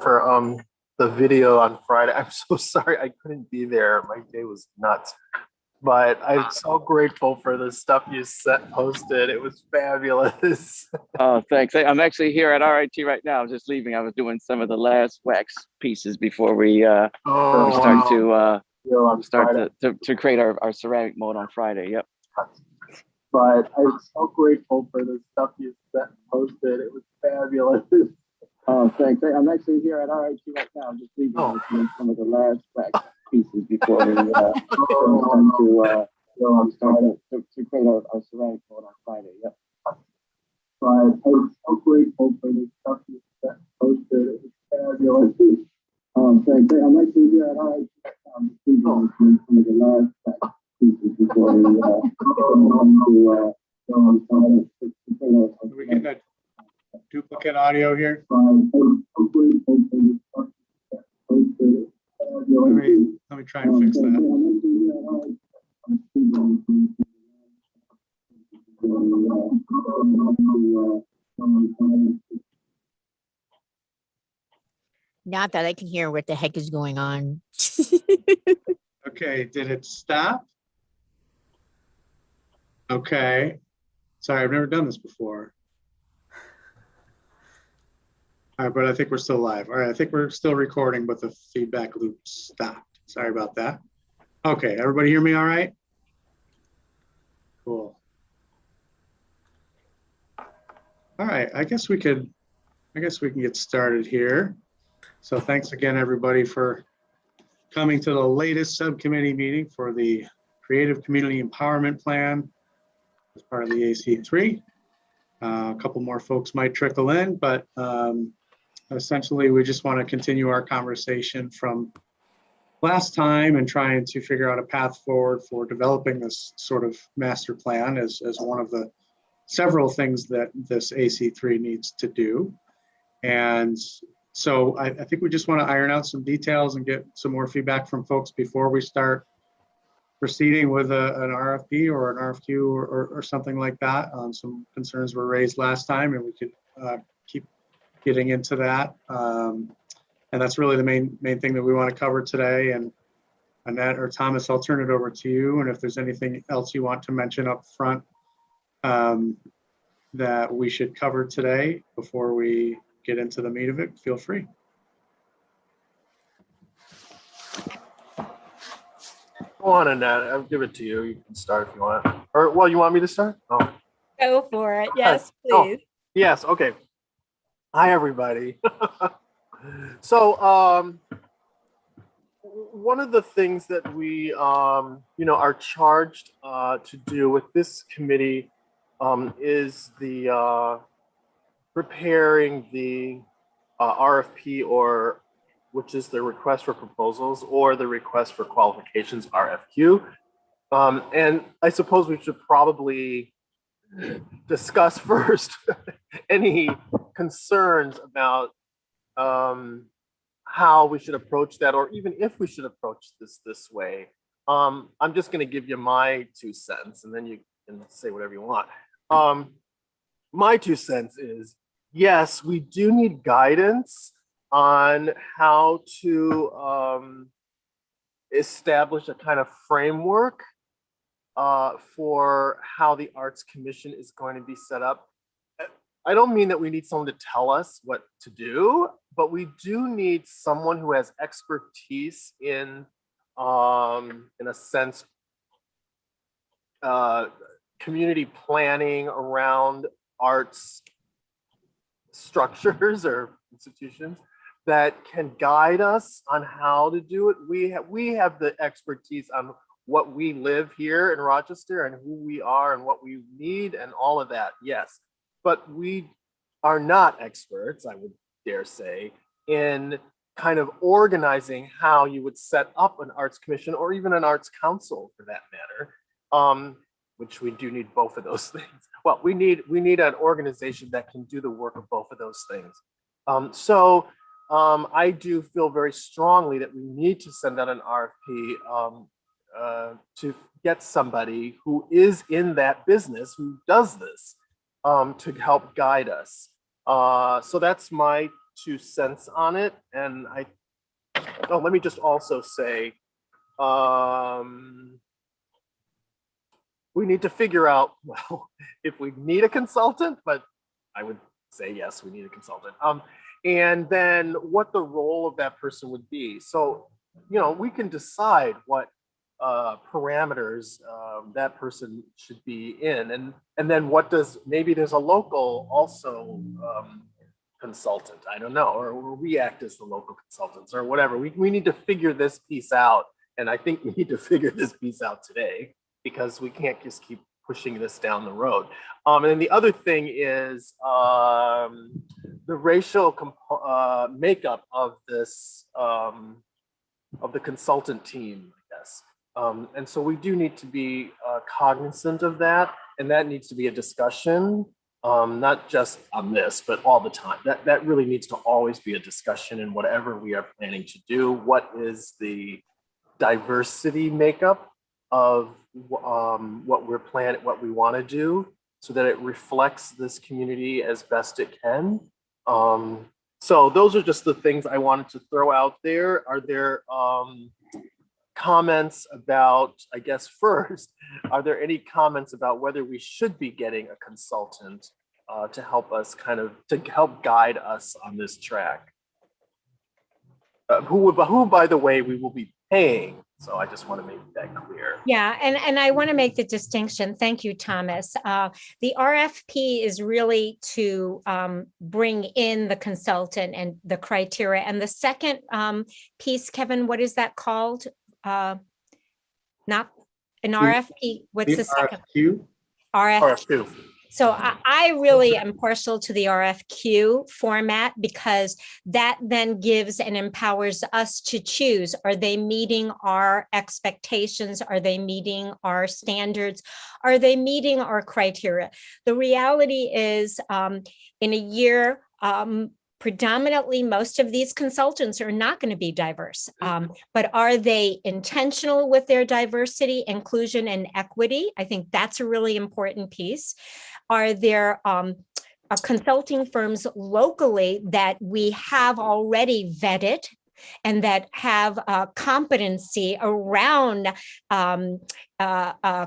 for the video on Friday. I'm so sorry I couldn't be there. My day was nuts. But I'm so grateful for the stuff you posted. It was fabulous. Oh, thanks. I'm actually here at RIT right now. I'm just leaving. I was doing some of the last wax pieces before we start to create our ceramic mold on Friday. Yep. But I'm so grateful for the stuff you posted. It was fabulous. Oh, thanks. I'm actually here at RIT right now. I'm just leaving. I was doing some of the last wax pieces before we start to create our ceramic mold on Friday. Yep. But I'm so grateful for the stuff you posted. It was fabulous. Thanks. I'm actually here at RIT right now. I'm just leaving some of the last wax pieces before we Are we getting a duplicate audio here? Let me try and fix that. Not that I can hear what the heck is going on. Okay, did it stop? Okay. Sorry, I've never done this before. All right, but I think we're still live. All right, I think we're still recording, but the feedback loop stopped. Sorry about that. Okay, everybody hear me all right? Cool. All right, I guess we can get started here. So thanks again, everybody, for coming to the latest subcommittee meeting for the Creative Community Empowerment Plan as part of the AC3. A couple more folks might trickle in, but essentially we just want to continue our conversation from last time and trying to figure out a path forward for developing this sort of master plan as one of the several things that this AC3 needs to do. And so I think we just want to iron out some details and get some more feedback from folks before we start proceeding with an RFP or an RFQ or something like that. Some concerns were raised last time, and we could keep getting into that. And that's really the main thing that we want to cover today. And Annette or Thomas, I'll turn it over to you. And if there's anything else you want to mention up front that we should cover today before we get into the meat of it, feel free. Go on, Annette. I'll give it to you. You can start if you want. Or, well, you want me to start? Oh. Go for it. Yes, Oh, please. yes. Okay. Hi, everybody. So, one of the things that we, are charged to do with this committee is the preparing the RFP, or which is the request for proposals, or the request for qualifications, RFQ. And I suppose we should probably discuss first any concerns about how we should approach that, or even if we should approach this way. I'm just going to give you my 2 cents, and then you can say whatever you want. My 2 cents is, yes, we do need guidance on how to establish a kind of framework for how the Arts Commission is going to be set up. I don't mean that we need someone to tell us what to do, but we do need someone who has expertise in a sense, community planning around arts structures or institutions that can guide us on how to do it. We have the expertise on what we live here in Rochester and who we are and what we need and all of that, yes. But we are not experts, I would dare say, in kind of organizing how you would set up an arts commission or even an arts council for that matter, which we do need both of those things. Well, we need an organization that can do the work of both of those things. I do feel very strongly that we need to send out an RFP to get somebody who is in that business, who does this, to help guide us. So that's my 2 cents on it. And let me just also say, we need to figure out, well, if we need a consultant, but I would say yes, we need a consultant. And then what the role of that person would be. So, we can decide what parameters that person should be in, and then maybe there's a local also consultant, I don't know, or we act as the local consultants or whatever. We need to figure this piece out, and I think we need to figure this piece out today, because we can't just keep pushing this down the road. And then the other thing is the racial makeup of this, of the consultant team, I guess. And so we do need to be cognizant of that, and that needs to be a discussion, not just on this, but all the time. That really needs to always be a discussion in whatever we are planning to do. What is the diversity makeup of what we're planning, what we want to do, so that it reflects this community as best it can. So those are just the things I wanted to throw out there. Are there comments about, I guess first, are there any comments about whether we should be getting a consultant to help us to help guide us on this track? Who, by the way, we will be paying. So I just want to make that clear. Yeah, and I want to make the distinction. Thank you, Thomas. The RFP is really to bring in the consultant and the criteria. And the second piece, Kevin, what is that called? Not an RFP. What's the second? RFQ? RFQ. So I really am partial to the RFQ format, because that then gives and empowers us to choose. Are they meeting our expectations? Are they meeting our standards? Are they meeting our criteria? The reality is, in a year, predominantly, most of these consultants are not going to be diverse, but are they intentional with their diversity, inclusion, and equity? I think that's a really important piece. Are there consulting firms locally that we have already vetted and that have competency around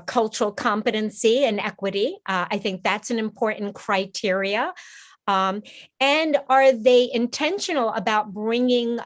cultural competency and equity? I think that's an important criteria. And are they intentional about bringing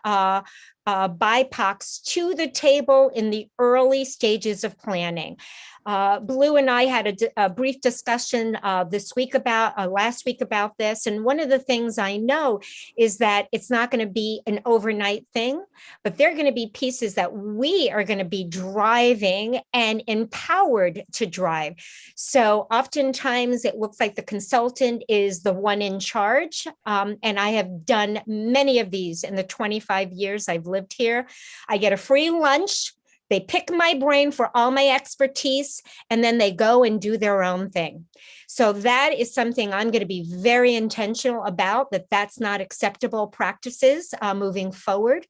BIPOCs to the table in the early stages of planning? Blue and I had a brief discussion last week about this. And one of the things I know is that it's not going to be an overnight thing, but they're going to be pieces that we are going to be driving and empowered to drive. So oftentimes it looks like the consultant is the one in charge. And I have done many of these in the 25 years I've lived here. I get a free lunch. They pick my brain for all my expertise, and then they go and do their own thing. So that is something I'm going to be very intentional about, that's not acceptable practices moving forward.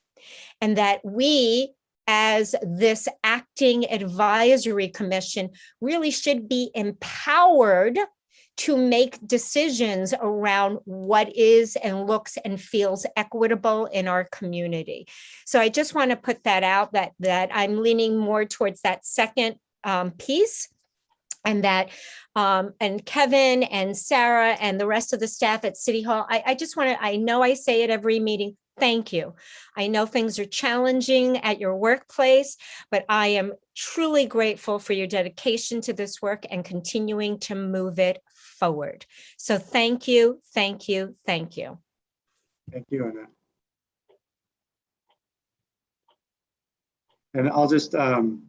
And that we, as this acting advisory commission, really should be empowered to make decisions around what is and looks and feels equitable in our community. So I just want to put that out, that I'm leaning more towards that second piece, and that and Kevin and Sarah and the rest of the staff at City Hall, I just want to, I know I say it every meeting, thank you. I know things are challenging at your workplace, but I am truly grateful for your dedication to this work and continuing to move it forward. So thank you, thank you, thank you. Thank you, Annette. And I'll just on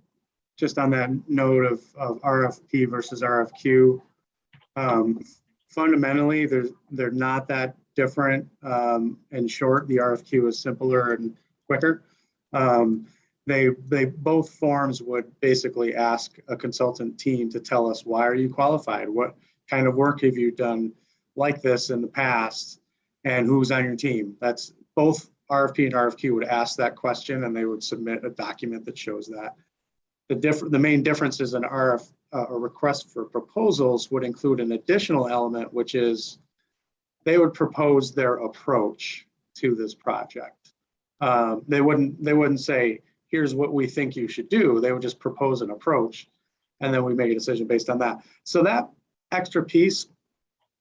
that note of RFP versus RFQ, fundamentally, they're not that different. In short, the RFQ is simpler and quicker. They both forms would basically ask a consultant team to tell us, why are you qualified? What kind of work have you done like this in the past? And who's on your team? That's both RFP and RFQ would ask that question, and they would submit a document that shows that. The main differences in a request for proposals would include an additional element, which is they would propose their approach to this project. They wouldn't say, here's what we think you should do. They would just propose an approach, and then we make a decision based on that. So that extra piece,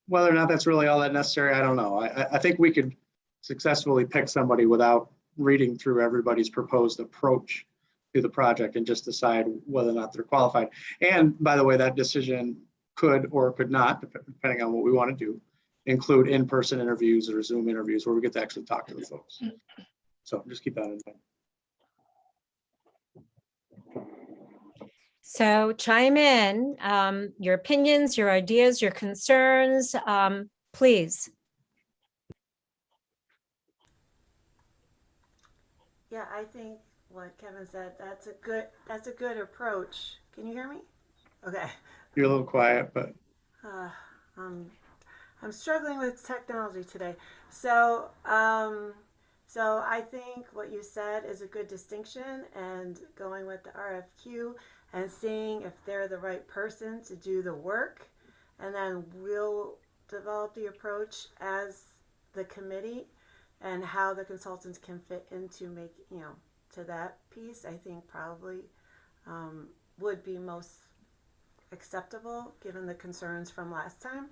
whether or not that's really all that necessary, I don't know. I think we could successfully pick somebody without reading through everybody's proposed approach to the project and just decide whether or not they're qualified. And by the way, that decision could or could not, depending on what we want to do, include in-person interviews or Zoom interviews where we get to actually talk to the folks. So just keep that in mind. So chime in, your opinions, your ideas, your concerns, please. Yeah, I think what Kevin said, that's a good approach. Can you hear me? Okay. You're a little quiet, but I'm struggling with technology today. So I think what you said is a good distinction, and going with the RFQ and seeing if they're the right person to do the work, and then we'll develop the approach as the committee and how the consultants can fit into to that piece. I think probably would be most acceptable given the concerns from last time.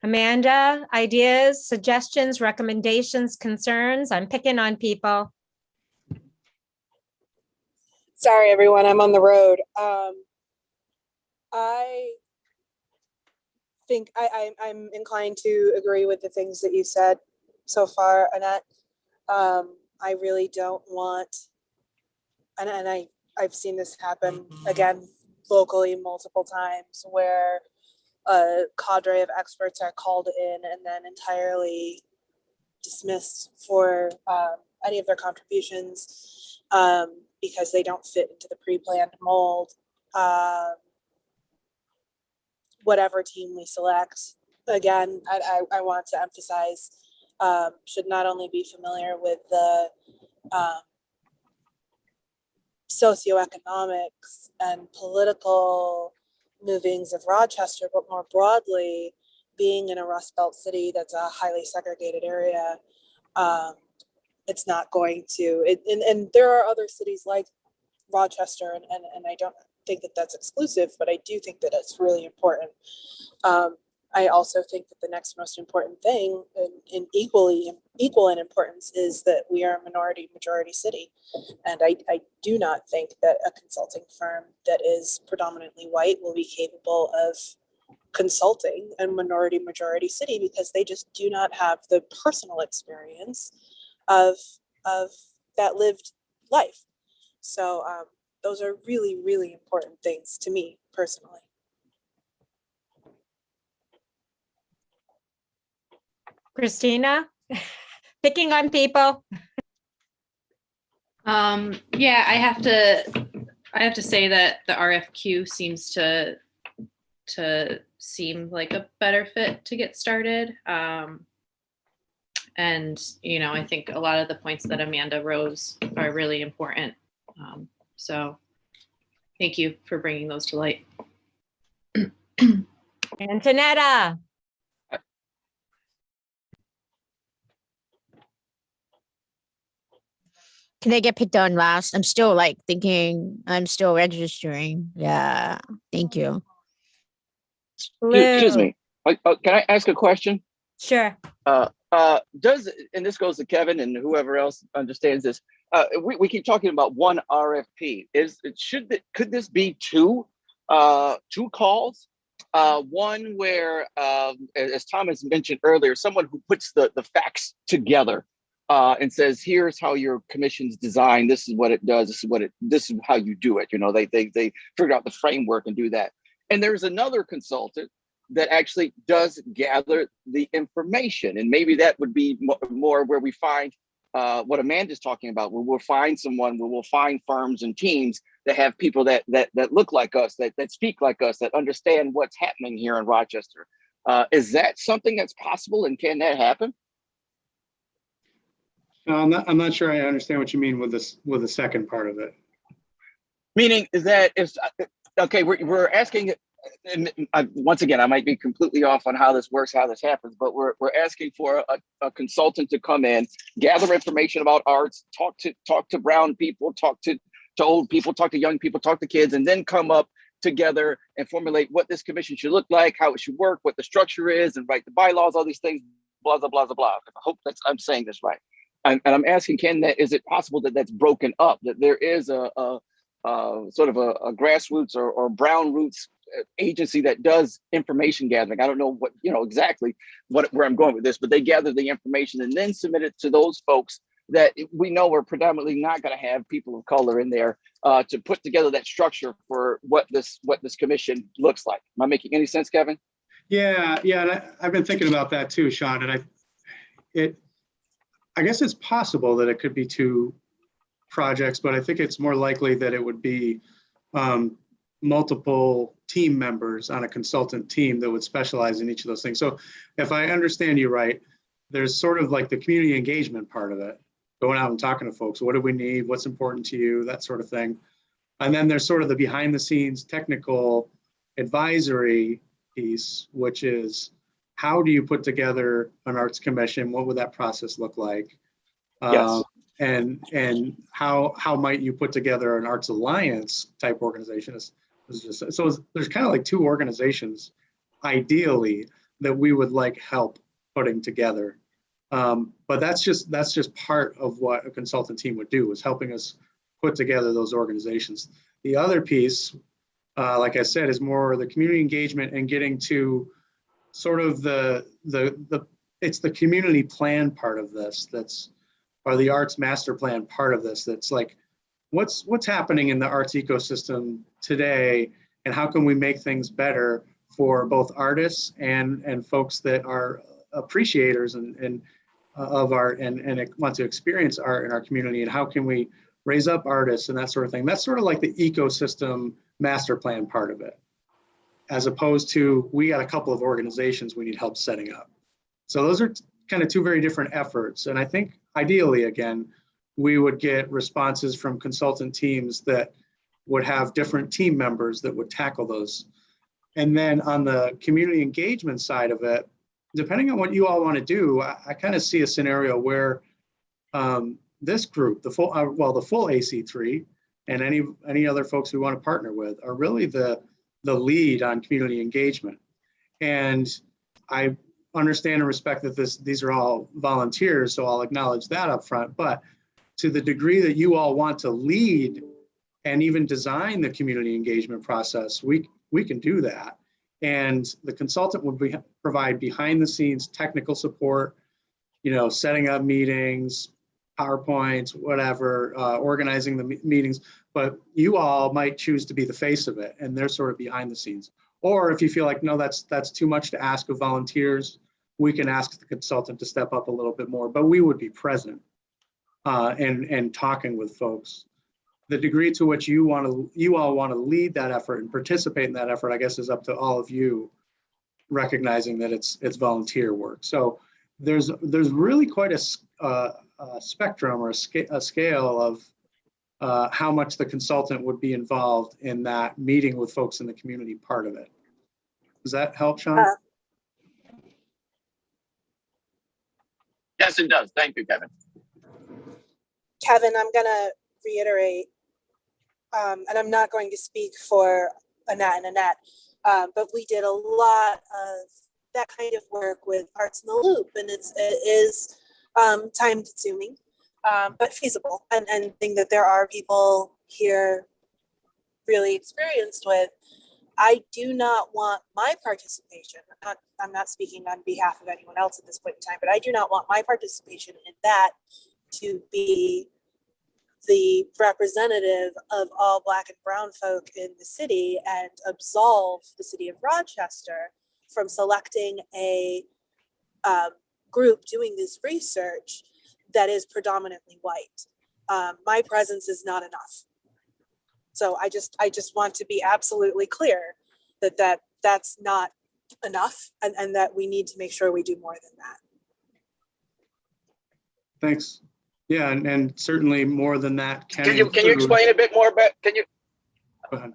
Amanda, ideas, suggestions, recommendations, concerns? I'm picking on people. Sorry, everyone, I'm on the road. I think I'm inclined to agree with the things that you said so far, Annette. I really don't want, and I've seen this happen again locally multiple times, where a cadre of experts are called in and then entirely dismissed for any of their contributions because they don't fit into the pre-planned mold. Whatever team we select, again, I want to emphasize, should not only be familiar with the socioeconomics and political movings of Rochester, but more broadly, being in a Rust Belt city that's a highly segregated area, it's not going to, and there are other cities like Rochester, and I don't think that that's exclusive, but I do think that it's really important. I also think that the next most important thing, and equal in importance, is that we are a minority majority city. And I do not think that a consulting firm that is predominantly white will be capable of consulting a minority majority city, because they just do not have the personal experience of that lived life. So those are really, really important things to me personally. Christina, picking on people. Yeah, I have to say that the RFQ seems to seem like a better fit to get started. And I think a lot of the points that Amanda rose are really important. So thank you for bringing those to light. Antonetta. Can I get picked on last? I'm still thinking, I'm still registering. Yeah, thank you. Lou. Excuse me. Can I ask a question? Sure. Does, and this goes to Kevin and whoever else understands this, we keep talking about one RFP. Could this be two calls? One where, as Thomas mentioned earlier, someone who puts the facts together and says, here's how your commission's designed. This is what it does. This is how you do it. They figure out the framework and do that. And there's another consultant that actually does gather the information. And maybe that would be more where we find what Amanda's talking about, where we'll find someone, where we'll find firms and teams that have people that look like us, that speak like us, that understand what's happening here in Rochester. Is that something that's possible, and can that happen? No, I'm not sure I understand what you mean with the second part of it. Meaning is that if, okay, we're asking, and once again, I might be completely off on how this works, how this happens, but we're asking for a consultant to come in, gather information about arts, talk to brown people, talk to old people, talk to young people, talk to kids, and then come up together and formulate what this commission should look like, how it should work, what the structure is, and write the bylaws, all these things, blah, blah, blah, blah, blah. I hope I'm saying this right. And I'm asking, is it possible that that's broken up, that there is a sort of a grassroots or brown roots agency that does information gathering? I don't know what, exactly where I'm going with this, but they gather the information and then submit it to those folks that we know are predominantly not going to have people of color in there to put together that structure for what this commission looks like. Am I making any sense, Kevin? Yeah. And I've been thinking about that too, Sean. And I guess it's possible that it could be two projects, but I think it's more likely that it would be multiple team members on a consultant team that would specialize in each of those things. So if I understand you right, there's sort of like the community engagement part of it, going out and talking to folks. What do we need? What's important to you? That sort of thing. And then there's sort of the behind the scenes technical advisory piece, which is how do you put together an arts commission? What would that process look like? Yes. And how might you put together an arts alliance type organization? So there's kind of like two organizations, ideally, that we would like help putting together. But that's just part of what a consultant team would do, is helping us put together those organizations. The other piece, like I said, is more the community engagement and getting to sort of it's the community plan part of this or the arts master plan part of this. That's like, what's happening in the arts ecosystem today, and how can we make things better for both artists and folks that are appreciators and of art and want to experience art in our community, and how can we raise up artists and that sort of thing. That's sort of like the ecosystem master plan part of it, as opposed to we got a couple of organizations we need help setting up. So those are kind of two very different efforts. And I think ideally, again, we would get responses from consultant teams that would have different team members that would tackle those. And then on the community engagement side of it, depending on what you all want to do, I kind of see a scenario where this group, the full AC3 and any other folks we want to partner with are really the lead on community engagement. And I understand and respect that these are all volunteers, so I'll acknowledge that up front. But to the degree that you all want to lead and even design the community engagement process, we can do that. And the consultant would provide behind the scenes technical support, setting up meetings, PowerPoints, whatever, organizing the meetings. But you all might choose to be the face of it, and they're sort of behind the scenes. Or if you feel like, no, that's too much to ask of volunteers, we can ask the consultant to step up a little bit more, but we would be present and talking with folks. The degree to which you all want to lead that effort and participate in that effort, I guess, is up to all of you, recognizing that it's volunteer work. So there's really quite a spectrum or a scale of how much the consultant would be involved in that meeting with folks in the community part of it. Does that help, Sean? Yes, it does. Thank you, Kevin. Kevin, I'm going to reiterate, and I'm not going to speak for Annette and Annette, but we did a lot of that kind of work with Arts in the Loop, and it is time consuming, but feasible, and think that there are people here really experienced with. I do not want my participation, I'm not speaking on behalf of anyone else at this point in time, but I do not want my participation in that to be the representative of all Black and brown folk in the city and absolve the city of Rochester from selecting a group doing this research that is predominantly white. My presence is not enough. So I just want to be absolutely clear that that's not enough, and that we need to make sure we do more than that. Thanks. Yeah, and certainly more than that. Can you explain a bit more about? Go ahead.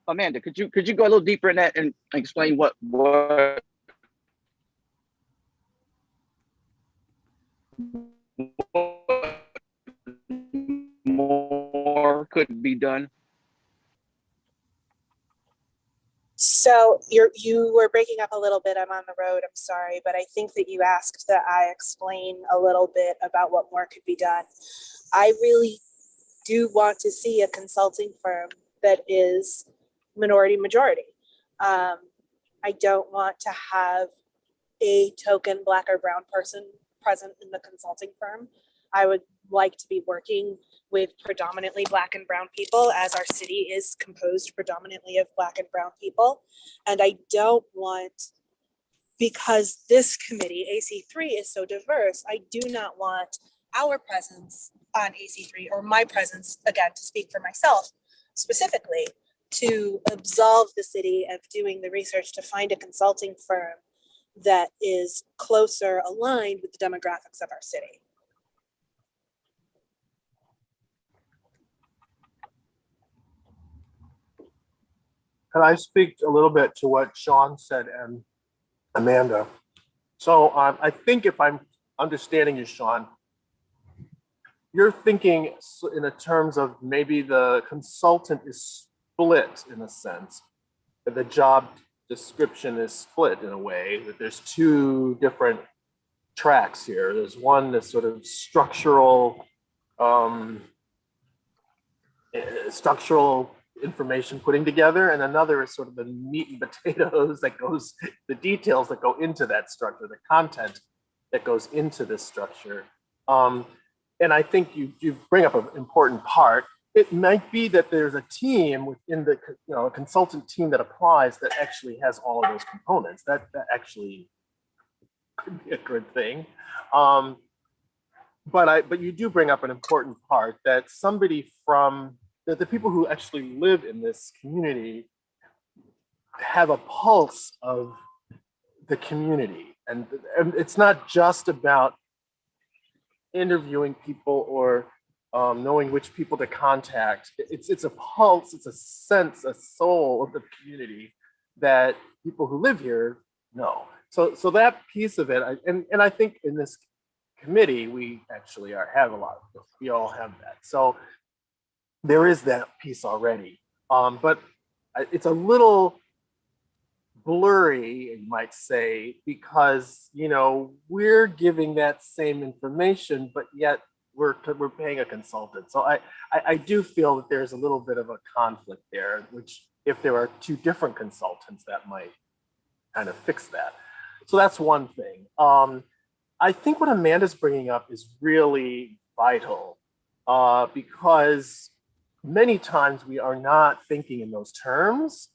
Amanda, could you go a little deeper in that and explain what more could be done? So you were breaking up a little bit. I'm on the road. I'm sorry, but I think that you asked that I explain a little bit about what more could be done. I really do want to see a consulting firm that is minority majority. I don't want to have a token Black or brown person present in the consulting firm. I would like to be working with predominantly Black and brown people, as our city is composed predominantly of Black and brown people. And I don't want, because this committee, AC3, is so diverse, I do not want our presence on AC3, or my presence, again, to speak for myself specifically, to absolve the city of doing the research to find a consulting firm that is closer aligned with the demographics of our city. Can I speak a little bit to what Sean said and Amanda? So I think if I'm understanding you, Sean, you're thinking in the terms of maybe the consultant is split in a sense, that the job description is split in a way, that there's two different tracks here. There's one that's sort of structural information putting together, and another is sort of the meat and potatoes that goes, the details that go into that structure, the content that goes into this structure. And I think you bring up an important part. It might be that there's a team within the, a consultant team that applies that actually has all of those components. That actually could be a good thing. But you do bring up an important part, that somebody from the people who actually live in this community have a pulse of the community. And it's not just about interviewing people or knowing which people to contact. It's a pulse, it's a sense, a soul of the community that people who live here know. So that piece of it, and I think in this committee, we actually have a lot of, we all have that. So there is that piece already. But it's a little blurry, you might say, because we're giving that same information, but yet we're paying a consultant. So I do feel that there's a little bit of a conflict there, which if there are two different consultants, that might kind of fix that. So that's one thing. I think what Amanda's bringing up is really vital, because many times we are not thinking in those terms,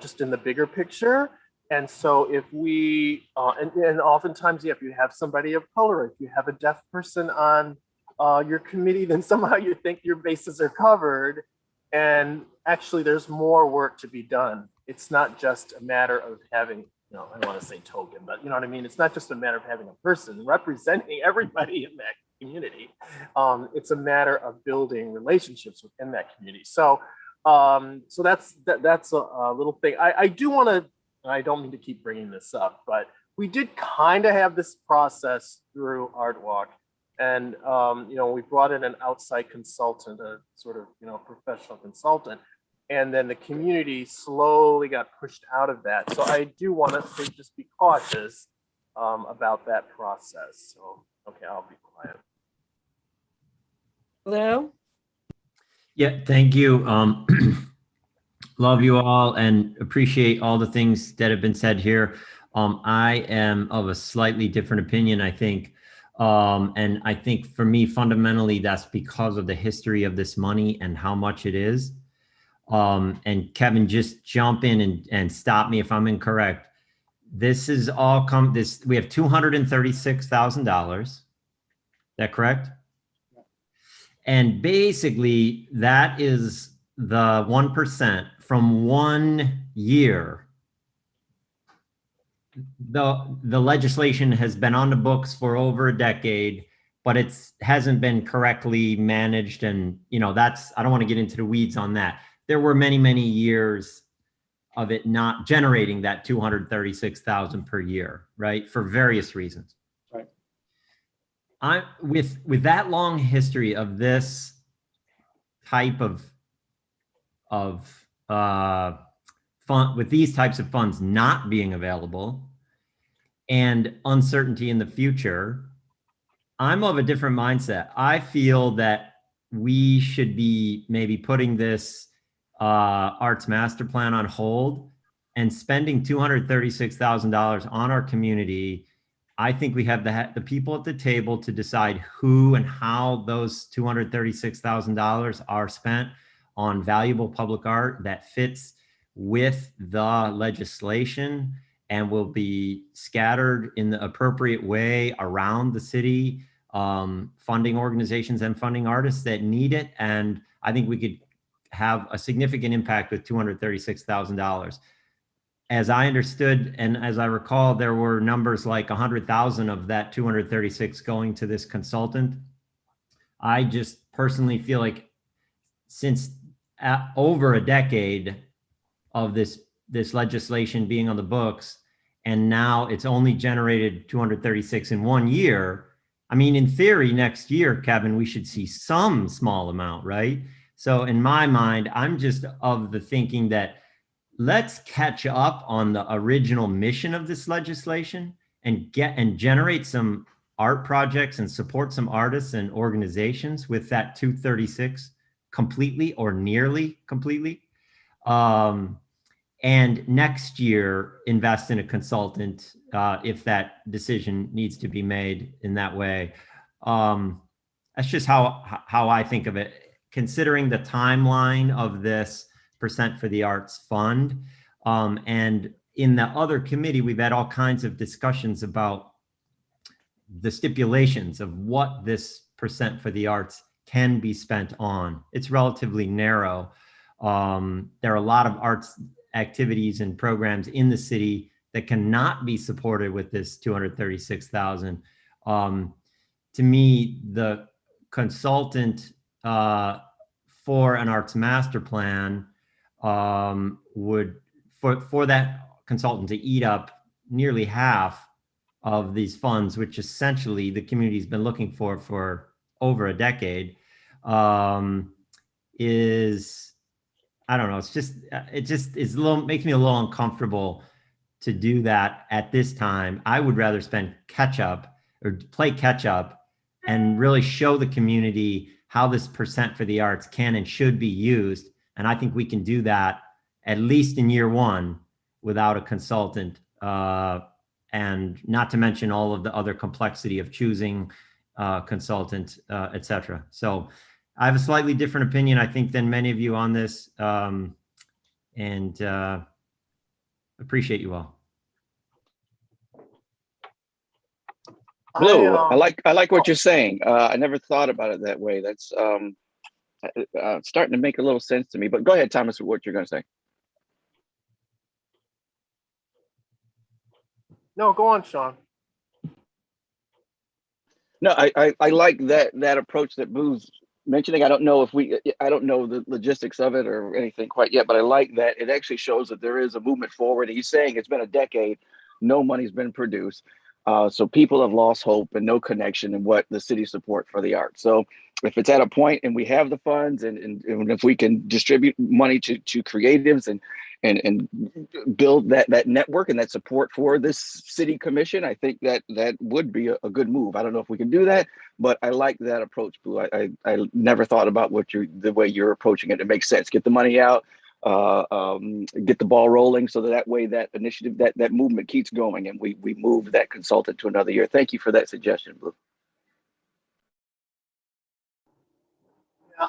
just in the bigger picture. And so if we, and oftentimes if you have somebody of color, if you have a deaf person on your committee, then somehow you think your bases are covered. And actually there's more work to be done. It's not just a matter of having, I don't want to say token, but you know what I mean? It's not just a matter of having a person representing everybody in that community. It's a matter of building relationships within that community. So that's a little thing. I do want to, I don't mean to keep bringing this up, but we did kind of have this process through Art Walk, and we brought in an outside consultant, a sort of professional consultant, and then the community slowly got pushed out of that. So I do want to say, just be cautious about that process. So okay, I'll be quiet. Lou? Yeah, thank you. Love you all and appreciate all the things that have been said here. I am of a slightly different opinion, I think. And I think for me, fundamentally, that's because of the history of this money and how much it is. And Kevin, just jump in and stop me if I'm incorrect. This is all we have $236,000. Is that correct? And basically that is the 1% from 1 year. The legislation has been on the books for over a decade, but hasn't been correctly managed. And, I don't want to get into the weeds on that. There were many, many years of it not generating that 236,000 per year, right? For various reasons. Right. With that long history of this type of fund, with these types of funds not being available and uncertainty in the future, I'm of a different mindset. I feel that we should be maybe putting this arts master plan on hold and spending $236,000 on our community. I think we have the people at the table to decide who and how those $236,000 are spent on valuable public art that fits with the legislation and will be scattered in the appropriate way around the city, funding organizations and funding artists that need it. And I think we could have a significant impact with $236,000. As I understood, and as I recall, there were numbers like 100,000 of that 236 going to this consultant. I just personally feel like since over a decade of this legislation being on the books, and now it's only generated 236 in 1 year. I mean, in theory, next year, Kevin, we should see some small amount, right? So in my mind, I'm just of the thinking that let's catch up on the original mission of this legislation and generate some art projects and support some artists and organizations with that 236 completely or nearly completely. And next year, invest in a consultant if that decision needs to be made in that way. That's just how I think of it. Considering the timeline of this percent for the arts fund. And in the other committee, we've had all kinds of discussions about the stipulations of what this percent for the arts can be spent on. It's relatively narrow. There are a lot of arts activities and programs in the city that cannot be supported with this 236,000. To me, the consultant for an arts master plan would, for that consultant to eat up nearly half of these funds, which essentially the community's been looking for over a decade, is, I don't know, it just is makes me a little uncomfortable to do that at this time. I would rather spend play catch up and really show the community how this percent for the arts can and should be used. And I think we can do that at least in year one without a consultant, and not to mention all of the other complexity of choosing consultant, et cetera. So I have a slightly different opinion, I think, than many of you on this, and appreciate you all. Blue, I like what you're saying. I never thought about it that way. That's starting to make a little sense to me. But go ahead, Thomas, what you're going to say. No, go on, Sean. No, I like that approach that Blue's mentioning. I don't know the logistics of it or anything quite yet, but I like that it actually shows that there is a movement forward. He's saying it's been a decade, no money's been produced. So people have lost hope and no connection in what the city support for the arts. So if it's at a point and we have the funds and if we can distribute money to creatives and build that network and that support for this city commission, I think that would be a good move. I don't know if we can do that, but I like that approach, Blue. I never thought about the way you're approaching it. It makes sense. Get the money out, get the ball rolling, so that way that initiative, that movement keeps going, and we move that consultant to another year. Thank you for that suggestion, Blue. Yeah,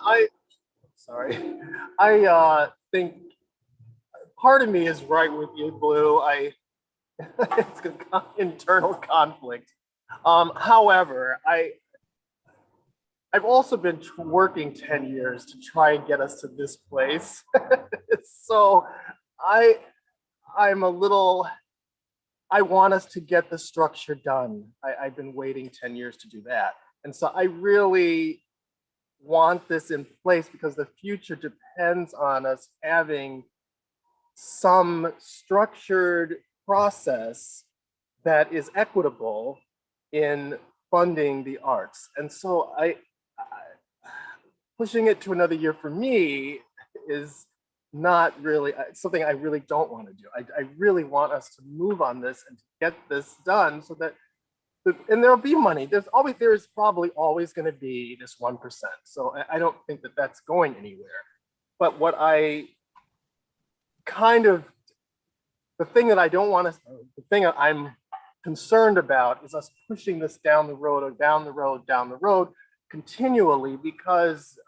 I think part of me is right with you, Blue. It's an internal conflict. However, I've also been working 10 years to try and get us to this place. So I want us to get the structure done. I've been waiting 10 years to do that. And so I really want this in place because the future depends on us having some structured process that is equitable in funding the arts. And so pushing it to another year for me is not really something I really don't want to do. I really want us to move on this and to get this done so that, and there'll be money. There's probably always going to be this 1%. So I don't think that that's going anywhere. But what I kind of, the thing that I don't want to, the thing that I'm concerned about is us pushing this down the road or down the road continually, because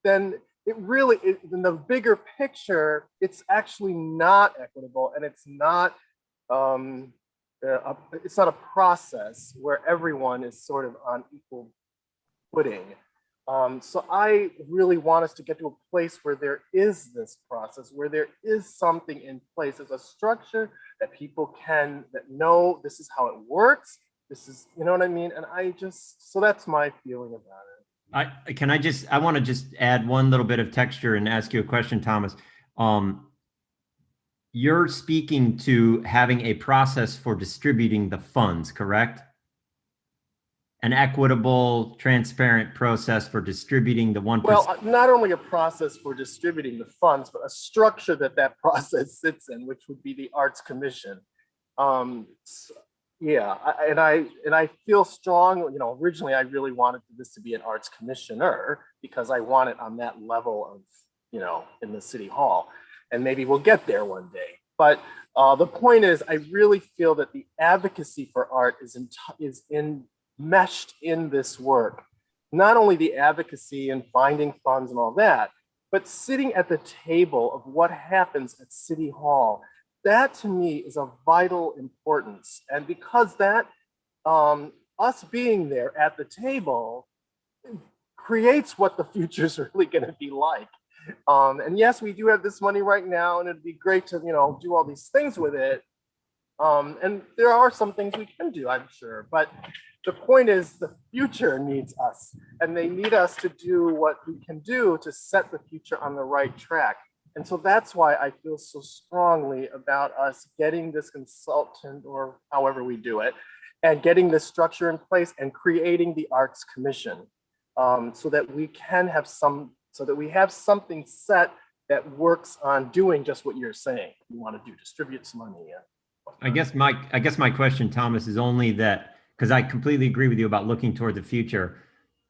then it really, in the bigger picture, it's actually not equitable, and it's not a process where everyone is sort of on equal footing. So I really want us to get to a place where there is this process, where there is something in place as a structure that people that know this is how it works. This is, you know what I mean? And so that's my feeling about it. I want to just add one little bit of texture and ask you a question, Thomas. You're speaking to having a process for distributing the funds, correct? An equitable, transparent process for distributing the 1%. Well, not only a process for distributing the funds, but a structure that process sits in, which would be the Arts Commission. Yeah, and I feel strong. Originally I really wanted this to be an arts commissioner because I want it on that level of, in the city hall, and maybe we'll get there one day. But the point is, I really feel that the advocacy for art is enmeshed in this work. Not only the advocacy and finding funds and all that, but sitting at the table of what happens at City Hall. That to me is of vital importance. And because that, us being there at the table creates what the future is really going to be like. And yes, we do have this money right now, and it'd be great to, do all these things with it. And there are some things we can do, I'm sure, but the point is the future needs us, and they need us to do what we can do to set the future on the right track. And so that's why I feel so strongly about us getting this consultant, or however we do it, and getting this structure in place and creating the Arts Commission, so that we have something set that works on doing just what you're saying. You want to do, distribute some money. I guess my question, Thomas, is only that, because I completely agree with you about looking toward the future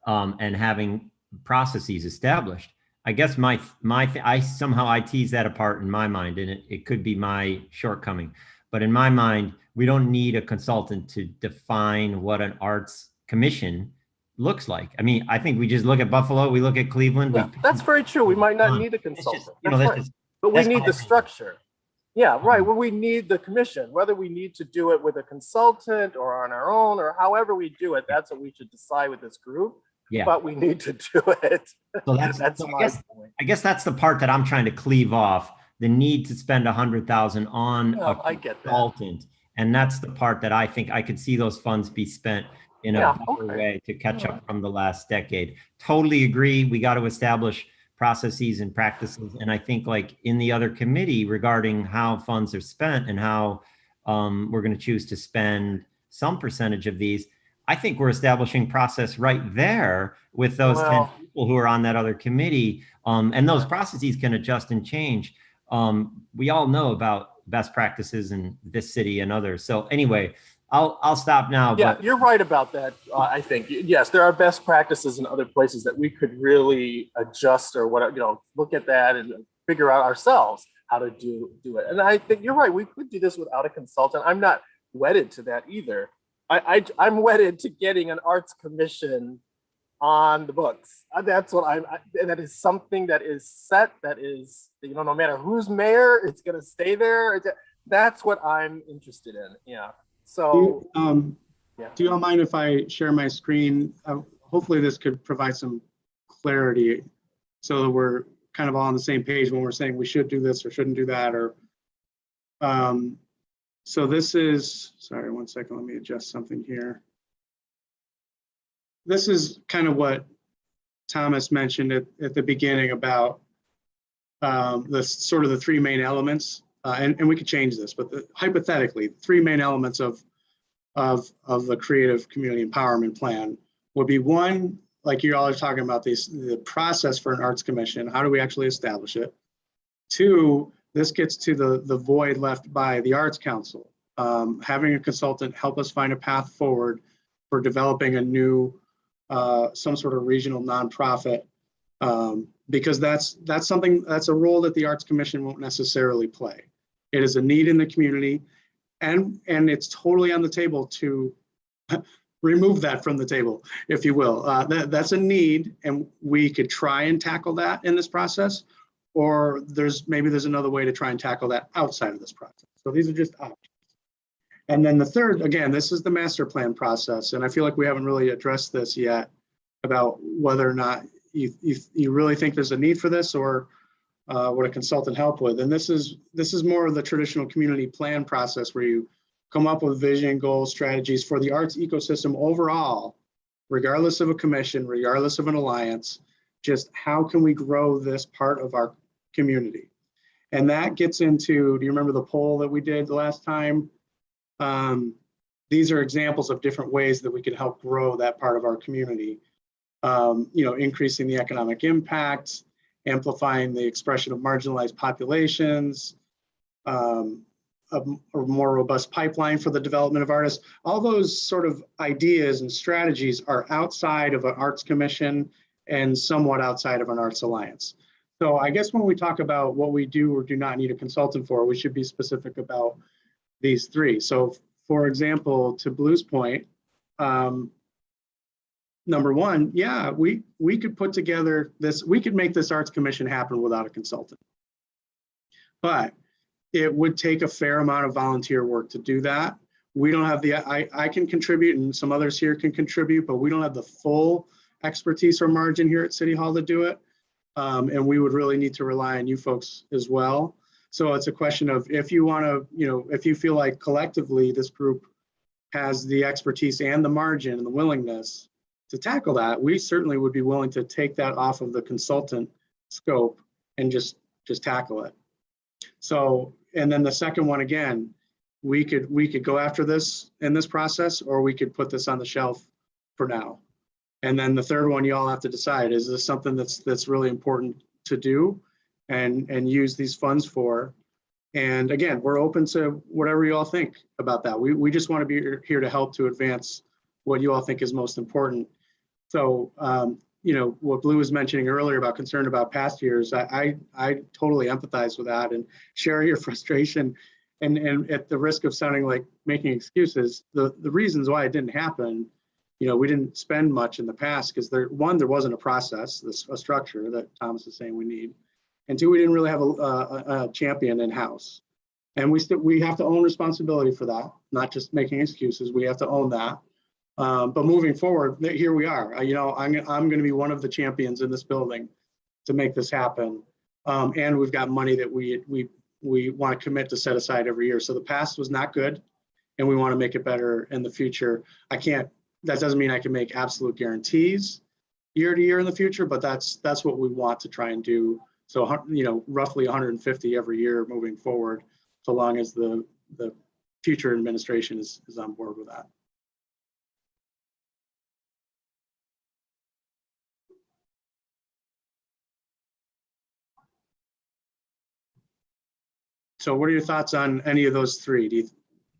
and having processes established. I guess I somehow tease that apart in my mind, and it could be my shortcoming. But in my mind, we don't need a consultant to define what an arts commission looks like. I mean, I think we just look at Buffalo, we look at Cleveland. Yeah, that's very true. We might not need a consultant. But we need the structure. Yeah, right. Well, we need the commission, whether we need to do it with a consultant or on our own or however we do it. That's what we should decide with this group. Yeah. But we need to do it. So that's my point. I guess that's the part that I'm trying to cleave off, the need to spend $100,000 on a consultant. And that's the part that I think I could see those funds be spent in a better way to catch up from the last decade. Totally agree. We got to establish processes and practices. And I think, like in the other committee regarding how funds are spent and how we're going to choose to spend some percentage of these, I think we're establishing process right there with those 10 people who are on that other committee. And those processes can adjust and change. We all know about best practices in this city and others. So anyway, I'll stop now. Yeah, but you're right about that. I think, yes, there are best practices in other places that we could really adjust or whatever, look at that and figure out ourselves how to do it. And I think you're right. We could do this without a consultant. I'm not wedded to that either. I'm wedded to getting an arts commission on the books. That's what that is something that is set, that is, no matter who's mayor, it's going to stay there. That's what I'm interested in. Yeah. So, do you all mind if I share my screen? Hopefully this could provide some clarity so that we're kind of all on the same page when we're saying we should do this or shouldn't do that. Or so this is, sorry, one second, let me adjust something here. this is kind of what Thomas mentioned at the beginning about the sort of the three main elements, and we could change this, but hypothetically, three main elements of the creative community empowerment plan would be one, like you all are talking about the process for an arts commission. How do we actually establish it? Two, this gets to the void left by the Arts Council. Having a consultant help us find a path forward for developing a new, some sort of regional nonprofit, because that's a role that the Arts Commission won't necessarily play. It is a need in the community, and it's totally on the table to remove that from the table, if you will. That's a need, and we could try and tackle that in this process, or maybe there's another way to try and tackle that outside of this process. So these are just options. And then the third, again, this is the master plan process, and I feel like we haven't really addressed this yet about whether or not you really think there's a need for this, or would a consultant help with. And this is more of the traditional community plan process where you come up with vision, goals, strategies for the arts ecosystem overall, regardless of a commission, regardless of an alliance. Just how can we grow this part of our community? And that gets into, do you remember the poll that we did the last time? These are examples of different ways that we can help grow that part of our community. Increasing the economic impact, amplifying the expression of marginalized populations, a more robust pipeline for the development of artists. All those sort of ideas and strategies are outside of an arts commission and somewhat outside of an arts alliance. So I guess when we talk about what we do or do not need a consultant for, we should be specific about these three. So for example, to Blue's point, number one, yeah, we could put together this, we could make this arts commission happen without a consultant. But it would take a fair amount of volunteer work to do that. We don't have I can contribute, and some others here can contribute, but we don't have the full expertise or margin here at City Hall to do it. And we would really need to rely on you folks as well. So it's a question of, if you want to, if you feel like collectively this group has the expertise and the margin and the willingness to tackle that, we certainly would be willing to take that off of the consultant scope and just tackle it. So, and then the second one, again, we could go after this in this process, or we could put this on the shelf for now. And then the third one, you all have to decide, is this something that's really important to do and use these funds for? And again, we're open to whatever you all think about that. We just want to be here to help to advance what you all think is most important. So, what Blue was mentioning earlier about concern about past years, I totally empathize with that and share your frustration. And at the risk of sounding like making excuses, the reasons why it didn't happen, we didn't spend much in the past because there wasn't a process, a structure that Thomas is saying we need. And two, we didn't really have a champion in-house. And we have to own responsibility for that, not just making excuses. We have to own that. But moving forward, here we are. I'm going to be one of the champions in this building to make this happen. And we've got money that we want to commit to set aside every year. So the past was not good, and we want to make it better in the future. That doesn't mean I can make absolute guarantees year to year in the future, but that's what we want to try and do. So, roughly 150 every year moving forward, so long as the future administration is on board with that. So what are your thoughts on any of those three?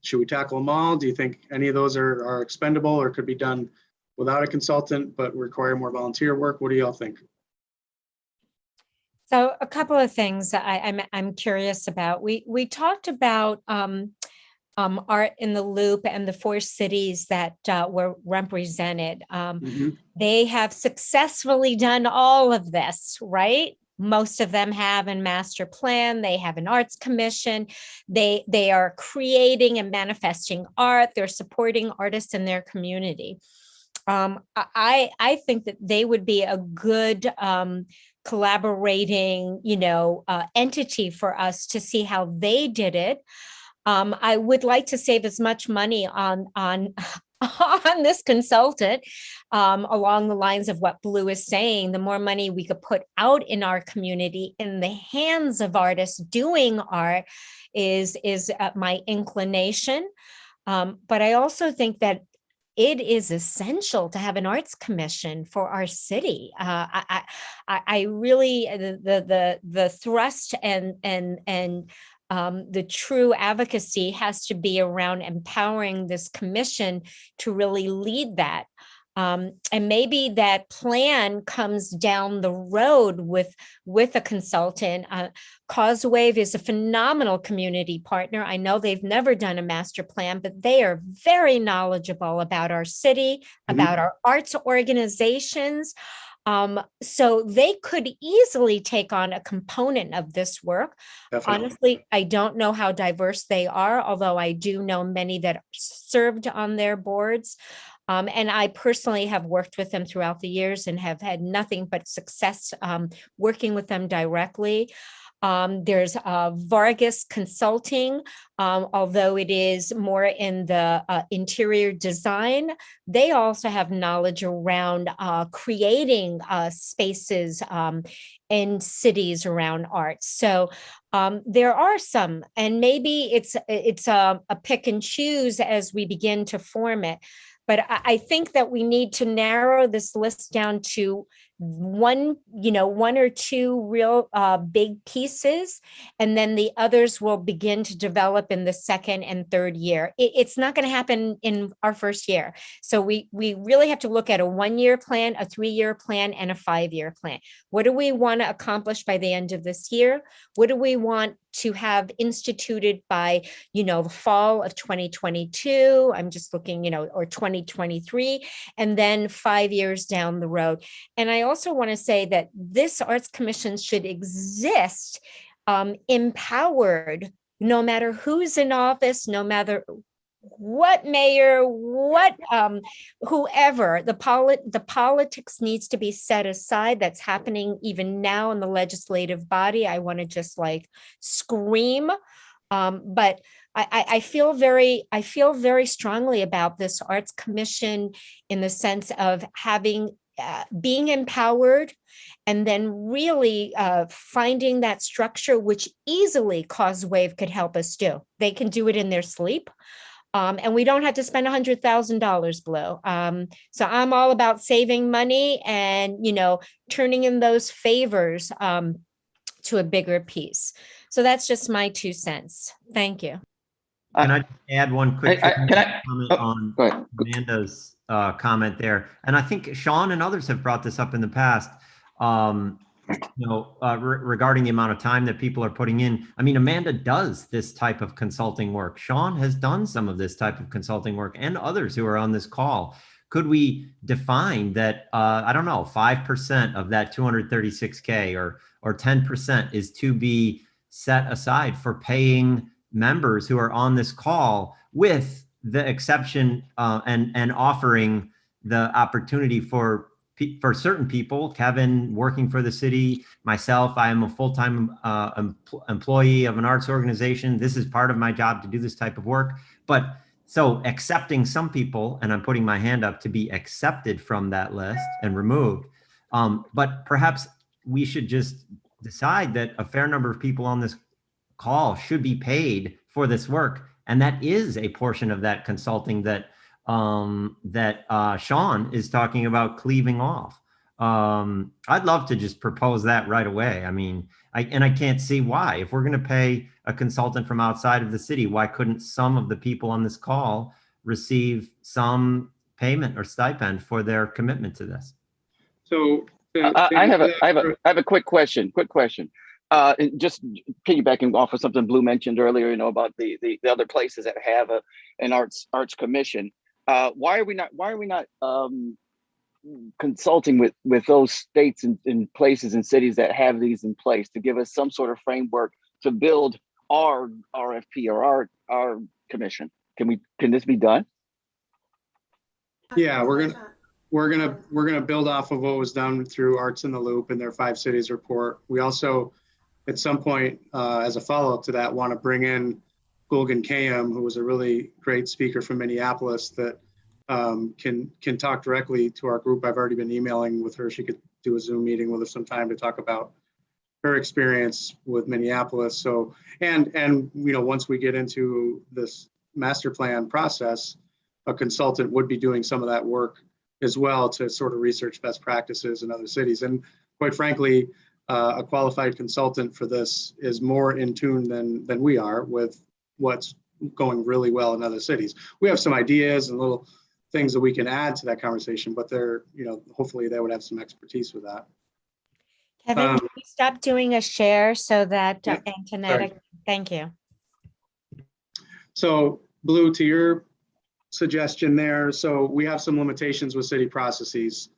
Should we tackle them all? Do you think any of those are expendable or could be done without a consultant but require more volunteer work? What do y'all think? So a couple of things I'm curious about. We talked about Art in the Loop and the 4 cities that were represented. They have successfully done all of this, right? Most of them have a master plan. They have an arts commission. They are creating and manifesting art. They're supporting artists in their community. I think that they would be a good collaborating, entity for us to see how they did it. I would like to save as much money on on this consultant, along the lines of what Blue is saying, the more money we could put out in our community in the hands of artists doing art is my inclination. But I also think that it is essential to have an arts commission for our city. I really the thrust and the true advocacy has to be around empowering this commission to really lead that. And maybe that plan comes down the road with a consultant. Causewave is a phenomenal community partner. I know they've never done a master plan, but they are very knowledgeable about our city, about our arts organizations. So they could easily take on a component of this work. Definitely. Honestly, I don't know how diverse they are, although I do know many that served on their boards. And I personally have worked with them throughout the years and have had nothing but success working with them directly. There's Vargas Consulting, although it is more in the interior design. They also have knowledge around creating spaces in cities around art. So there are some, and maybe it's a pick and choose as we begin to form it. But I think that we need to narrow this list down to one or two real big pieces, and then the others will begin to develop in the second and third year. It's not going to happen in our first year. So we really have to look at a 1-year plan, a 3-year plan, and a 5-year plan. What do we want to accomplish by the end of this year? What do we want to have instituted by, the fall of 2022? I'm just looking, or 2023, and then 5 years down the road. And I also want to say that this Arts Commission should exist empowered, no matter who's in office, no matter what mayor, what whoever. The politics needs to be set aside. That's happening even now in the legislative body. I want to just scream. But I feel very strongly about this Arts Commission in the sense of having being empowered, and then really finding that structure, which easily Causewave could help us do. They can do it in their sleep. And we don't have to spend $100,000, Blue. So I'm all about saving money and, turning in those favors to a bigger piece. So that's just my 2 cents. Thank you. Can I add one quick comment on go ahead. Amanda's comment there? And I think Sean and others have brought this up in the past. Regarding the amount of time that people are putting in. I mean, Amanda does this type of consulting work. Sean has done some of this type of consulting work, and others who are on this call. Could we define that, 5% of that 236K or 10% is to be set aside for paying members who are on this call, with the exception and offering the opportunity for certain people, Kevin working for the city, myself, I am a full-time employee of an arts organization. This is part of my job to do this type of work. But so accepting some people, and I'm putting my hand up to be accepted from that list and removed. But perhaps we should just decide that a fair number of people on this call should be paid for this work. And that is a portion of that consulting that Sean is talking about cleaving off. I'd love to just propose that right away. I mean, I can't see why. If we're going to pay a consultant from outside of the city, why couldn't some of the people on this call receive some payment or stipend for their commitment to this? So I have a quick question. Just piggybacking off of something Blue mentioned earlier, about the other places that have an arts commission. Why are we not consulting with those states and places and cities that have these in place to give us some sort of framework to build our RFP or our commission? Can this be done? Yeah, we're gonna build off of what was done through Arts in the Loop and their 5 cities report. We also, at some point, as a follow-up to that, want to bring in Gulgan Kayam, who was a really great speaker from Minneapolis that can talk directly to our group. I've already been emailing with her. She could do a Zoom meeting with us sometime to talk about her experience with Minneapolis. So, and once we get into this master plan process, a consultant would be doing some of that work as well to sort of research best practices in other cities. And quite frankly, a qualified consultant for this is more in tune than we are with what's going really well in other cities. We have some ideas and little things that we can add to that conversation, but they're, hopefully they would have some expertise with that. Kevin, can you stop doing a share so that Yep, Antonetta, thank you. So Blue, to your suggestion there, so we have some limitations with city processes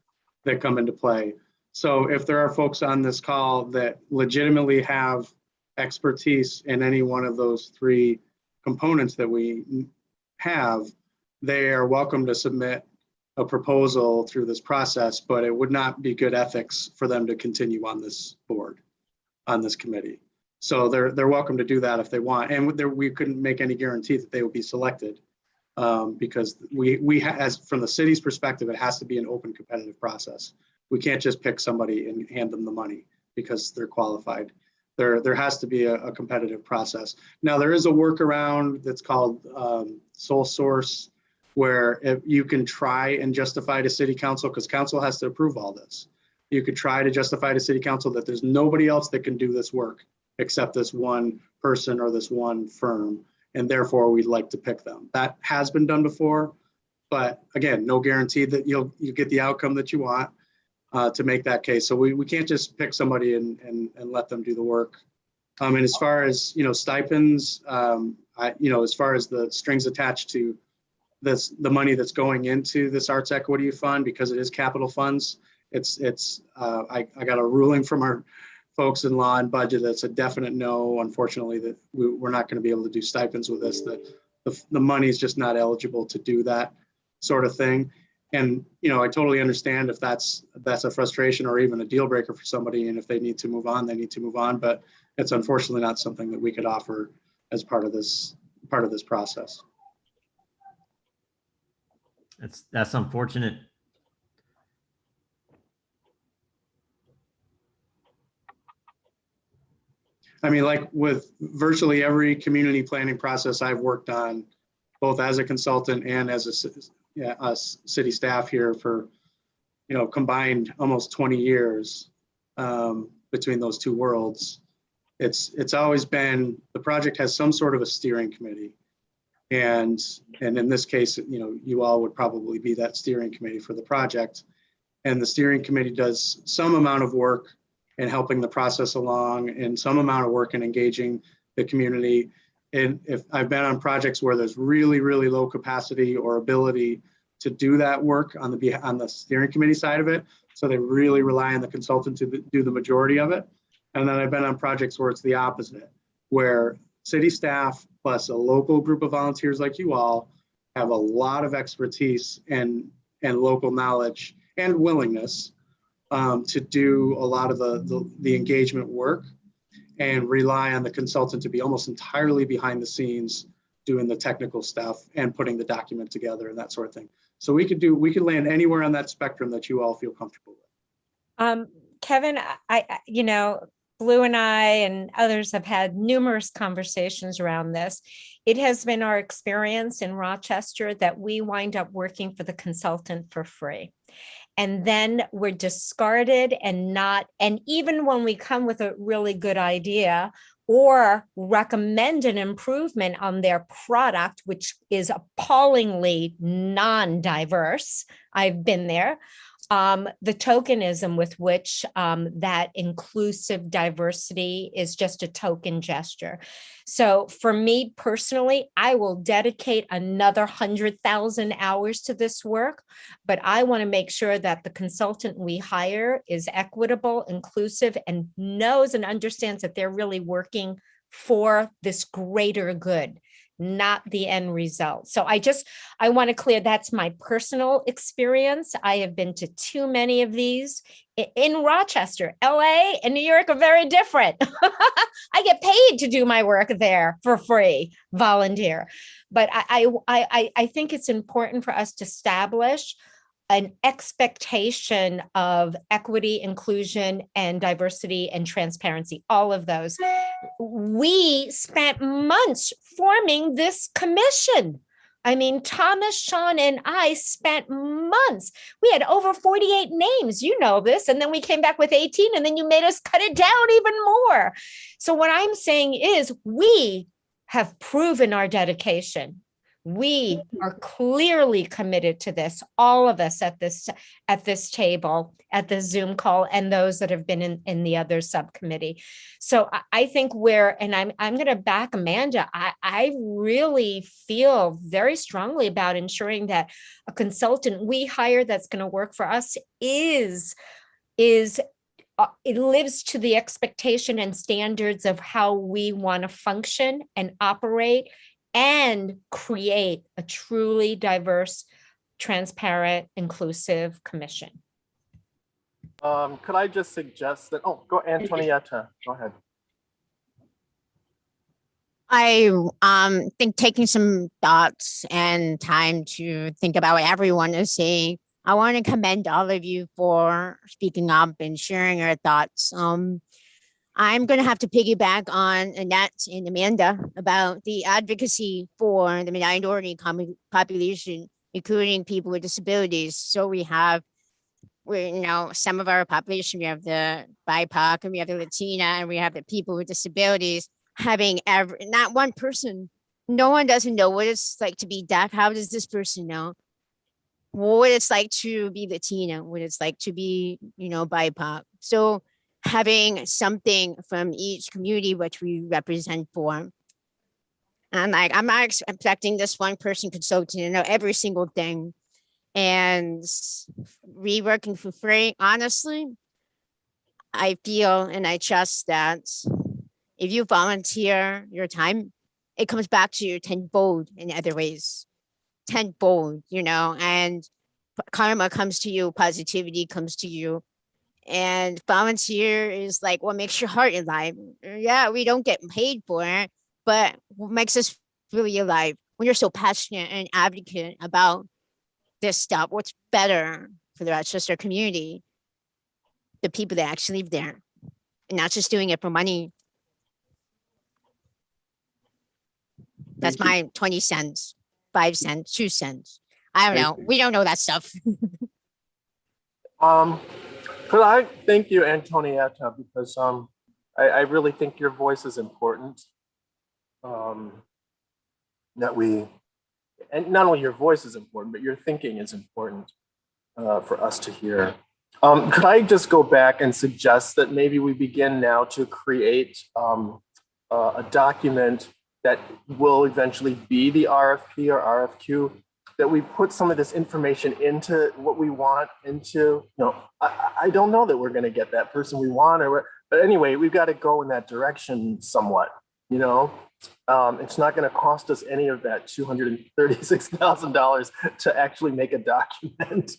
that come into play. So if there are folks on this call that legitimately have expertise in any one of those three components that we have, they are welcome to submit a proposal through this process, but it would not be good ethics for them to continue on this board, on this committee. So they're welcome to do that if they want. And we couldn't make any guarantee that they would be selected because as from the city's perspective, it has to be an open competitive process. We can't just pick somebody and hand them the money because they're qualified. There has to be a competitive process. Now there is a workaround that's called sole source, where if you can try and justify to city council, because council has to approve all this. You could try to justify to city council that there's nobody else that can do this work except this one person or this one firm, and therefore we'd like to pick them. That has been done before, but again, no guarantee that you get the outcome that you want to make that case. So we can't just pick somebody and let them do the work. And as far as stipends, as far as the strings attached to the money that's going into this arts equity fund, because it is capital funds, I got a ruling from our folks in law and budget that's a definite no, unfortunately, that we're not going to be able to do stipends with this, that the money is just not eligible to do that sort of thing. And I totally understand if that's a frustration or even a deal breaker for somebody, and if they need to move on, they need to move on, but it's unfortunately not something that we could offer as part of this process. That's unfortunate. I mean, like with virtually every community planning process I've worked on, both as a consultant and as a city staff here for, combined almost 20 years between those two worlds, it's always been, the project has some sort of a steering committee. And in this case, you all would probably be that steering committee for the project. And the steering committee does some amount of work in helping the process along and some amount of work in engaging the community. And if I've been on projects where there's really, really low capacity or ability to do that work on the steering committee side of it, so they really rely on the consultant to do the majority of it. And then I've been on projects where it's the opposite, where city staff plus a local group of volunteers like you all have a lot of expertise and local knowledge and willingness to do a lot of the engagement work and rely on the consultant to be almost entirely behind the scenes doing the technical stuff and putting the document together and that sort of thing. So we could land anywhere on that spectrum that you all feel comfortable with. Kevin, Blue and I and others have had numerous conversations around this. It has been our experience in Rochester that we wind up working for the consultant for free. And then we're discarded and even when we come with a really good idea or recommend an improvement on their product, which is appallingly non-diverse, I've been there, the tokenism with which that inclusive diversity is just a token gesture. So for me personally, I will dedicate another 100,000 hours to this work, but I want to make sure that the consultant we hire is equitable, inclusive, and knows and understands that they're really working for this greater good. not the end result. So I want to clear that's my personal experience. I have been to too many of these in Rochester. LA and New York are very different. I get paid to do my work there for free, volunteer. But I think it's important for us to establish an expectation of equity, inclusion, and diversity and transparency, all of those. We spent months forming this commission. I mean, Thomas, Sean, and I spent months. We had over 48 names, you know this, and then we came back with 18, and then you made us cut it down even more. So what I'm saying is we have proven our dedication. We are clearly committed to this, all of us at this table, at the Zoom call, and those that have been in the other subcommittee. So I think and I'm going to back Amanda. I really feel very strongly about ensuring that a consultant we hire that's going to work for us it lives to the expectation and standards of how we want to function and operate and create a truly diverse, transparent, inclusive commission. Could I just suggest that, go Antonietta, go ahead. I think taking some thoughts and time to think about what everyone is saying. I want to commend all of you for speaking up and sharing your thoughts. I'm going to have to piggyback on Annette and Amanda about the advocacy for the minority population, including people with disabilities. So some of our population, we have the BIPOC and we have the Latina and we have the people with disabilities having not one person. No one doesn't know what it's like to be deaf. How does this person know what it's like to be Latina, what it's like to be, BIPOC? So having something from each community which we represent for. And I'm not expecting this one person consultant to know every single thing. And reworking for free, honestly, I feel and I trust that if you volunteer your time, it comes back to you tenfold in other ways. Tenfold, and karma comes to you, positivity comes to you. And volunteer is like what makes your heart alive. Yeah, we don't get paid for it, but what makes us really alive when you're so passionate and advocate about this stuff, what's better for the Rochester community, the people that actually live there, and not just doing it for money. That's my 20 cents, 5 cents, 2 cents. I don't know. We don't know that stuff. Could I thank you, Antonietta, because I really think your voice is important. And not only your voice is important, but your thinking is important for us to hear. Could I just go back and suggest that maybe we begin now to create a document that will eventually be the RFP or RFQ, that we put some of this information into what we want into, I don't know that we're going to get that person we want, but anyway, we've got to go in that direction somewhat, it's not going to cost us any of that $236,000 to actually make a document.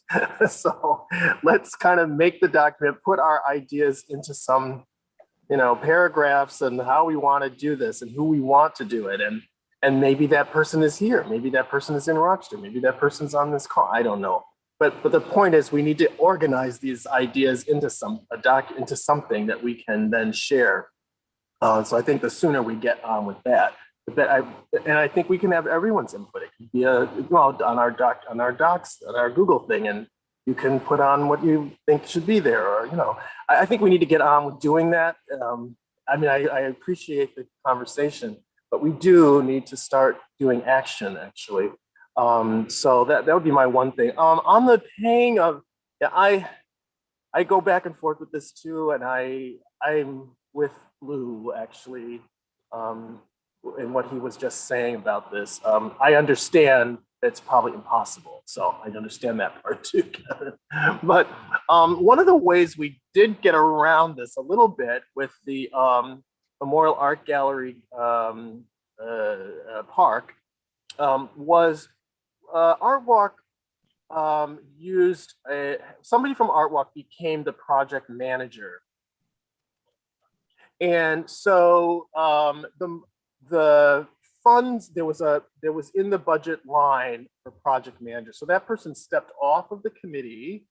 So let's kind of make the document, put our ideas into some, paragraphs and how we want to do this and who we want to do it. And maybe that person is here. Maybe that person is in Rochester. Maybe that person's on this call. I don't know. But the point is, we need to organize these ideas into into something that we can then share. So I think the sooner we get on with that, and I think we can have everyone's input. It could be on our docs, on our Google thing, and you can put on what you think should be there. Or I think we need to get on with doing that. I appreciate the conversation, but we do need to start doing action, actually. So that would be my one thing. On the paying of, I go back and forth with this too, and I'm with Lou actually, in what he was just saying about this. I understand it's probably impossible, so I understand that part too, Kevin. But one of the ways we did get around this a little bit with the Memorial Art Gallery park was Art Walk used somebody from Art Walk became the project manager. And so the funds, there was in the budget line for project manager. So that person stepped off of the committee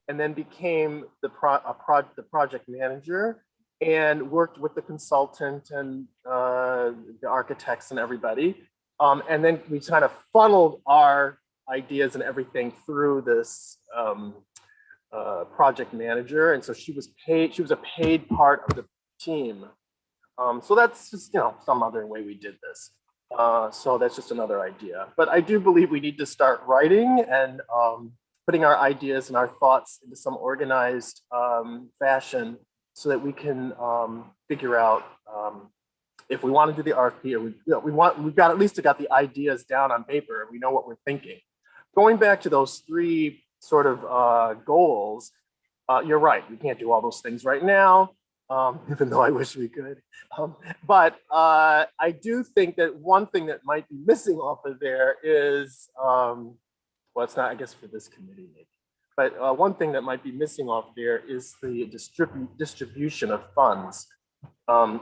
and then became the project manager and worked with the consultant and the architects and everybody. And then we kind of funneled our ideas and everything through this project manager. And so she was a paid part of the team. So that's just, some other way we did this. So that's just another idea. But I do believe we need to start writing and putting our ideas and our thoughts into some organized fashion so that we can figure out if we want to do the RFP, or we've got at least got the ideas down on paper and we know what we're thinking. Going back to those three sort of goals, you're right, we can't do all those things right now. Even though I wish we could. But I do think that one thing that might be missing off of there is, well, it's not, I guess, for this committee, maybe. But one thing that might be missing off there is the distribution of funds.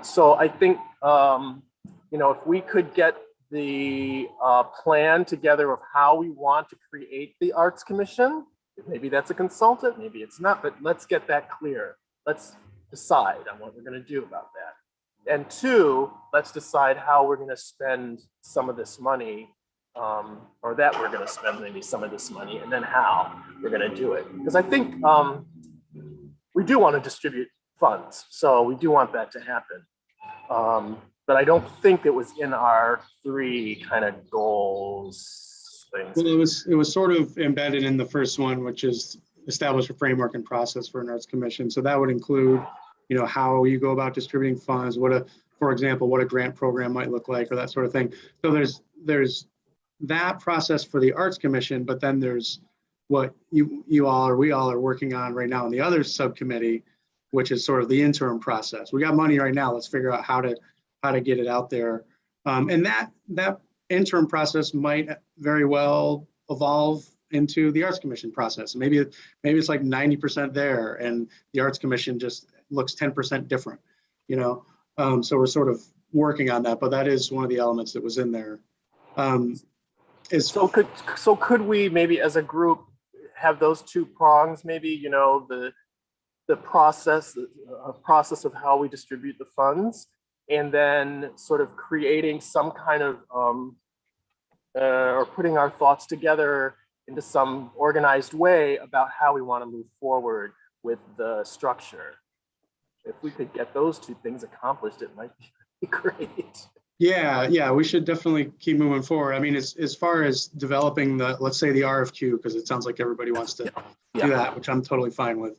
So I think, if we could get the plan together of how we want to create the Arts Commission, maybe that's a consultant, maybe it's not, but let's get that clear. Let's decide on what we're going to do about that. And two, let's decide how we're going to spend some of this money, or that we're going to spend maybe some of this money, and then how we're going to do it. Because I think we do want to distribute funds, so we do want that to happen. But I don't think it was in our three kind of goals things. Well, it was sort of embedded in the first one, which is establish a framework and process for an arts commission. So that would include, how you go about distributing funds, for example, what a grant program might look like, or that sort of thing. So there's that process for the Arts Commission, but then there's what you all or we all are working on right now in the other subcommittee, which is sort of the interim process. We got money right now. Let's figure out how to get it out there. And that interim process might very well evolve into the Arts Commission process. Maybe it's like 90% there, and the Arts Commission just looks 10% different. So we're sort of working on that, but that is one of the elements that was in there. So could we maybe as a group have those two prongs? Maybe the process of how we distribute the funds, and then sort of creating some kind of or putting our thoughts together into some organized way about how we want to move forward with the structure. If we could get those two things accomplished, it might be great. Yeah, we should definitely keep moving forward. I mean, as far as developing let's say the RFQ, because it sounds like everybody wants to do that, which I'm totally fine with.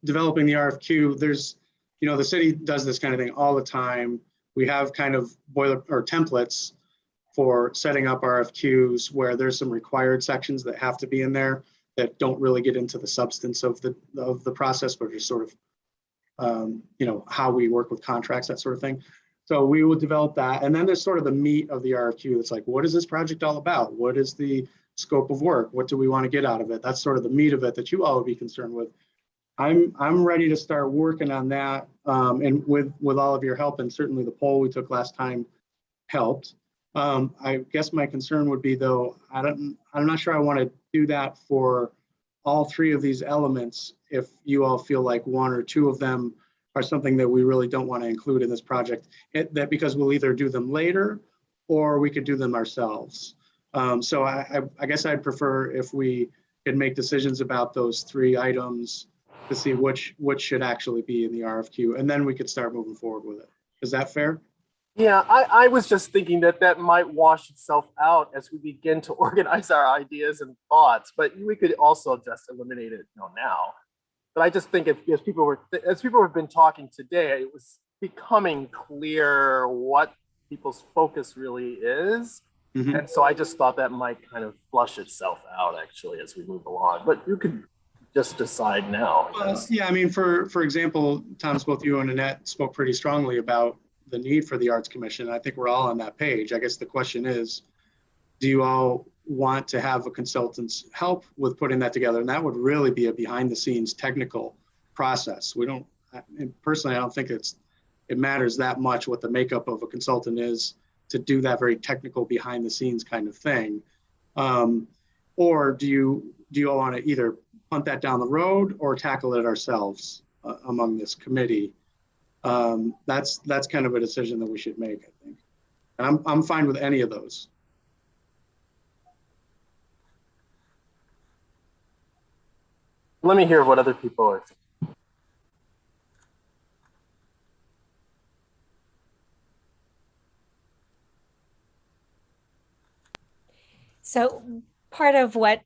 Developing the RFQ, there's, the city does this kind of thing all the time. We have kind of templates for setting up RFQs where there's some required sections that have to be in there that don't really get into the substance of the process, but just sort of, how we work with contracts, that sort of thing. So we will develop that. And then there's sort of the meat of the RFQ. It's like, what is this project all about? What is the scope of work? What do we want to get out of it? That's sort of the meat of it that you all would be concerned with. I'm ready to start working on that, and with all of your help, and certainly the poll we took last time helped. I guess my concern would be, though, I'm not sure I want to do that for all three of these elements if you all feel like one or two of them are something that we really don't want to include in this project, that because we'll either do them later or we could do them ourselves. So I guess I'd prefer if we could make decisions about those three items to see which should actually be in the RFQ, and then we could start moving forward with it. Is that fair? Yeah, I was just thinking that might wash itself out as we begin to organize our ideas and thoughts, but we could also just eliminate it now. But I just think as people have been talking today, it was becoming clear what people's focus really is. Mm-hmm. And so I just thought that might kind of flush itself out actually as we move along, but you could just decide now. Yeah, I mean, for example, Thomas, both you and Annette spoke pretty strongly about the need for the Arts Commission. I think we're all on that page. I guess the question is, do you all want to have a consultant's help with putting that together? And that would really be a behind the scenes technical process. We don't, personally, I don't think it matters that much what the makeup of a consultant is to do that very technical behind the scenes kind of thing. Or do you all want to either punt that down the road or tackle it ourselves among this committee? That's kind of a decision that we should make, I think. And I'm fine with any of those. Let me hear what other people are saying. So part of what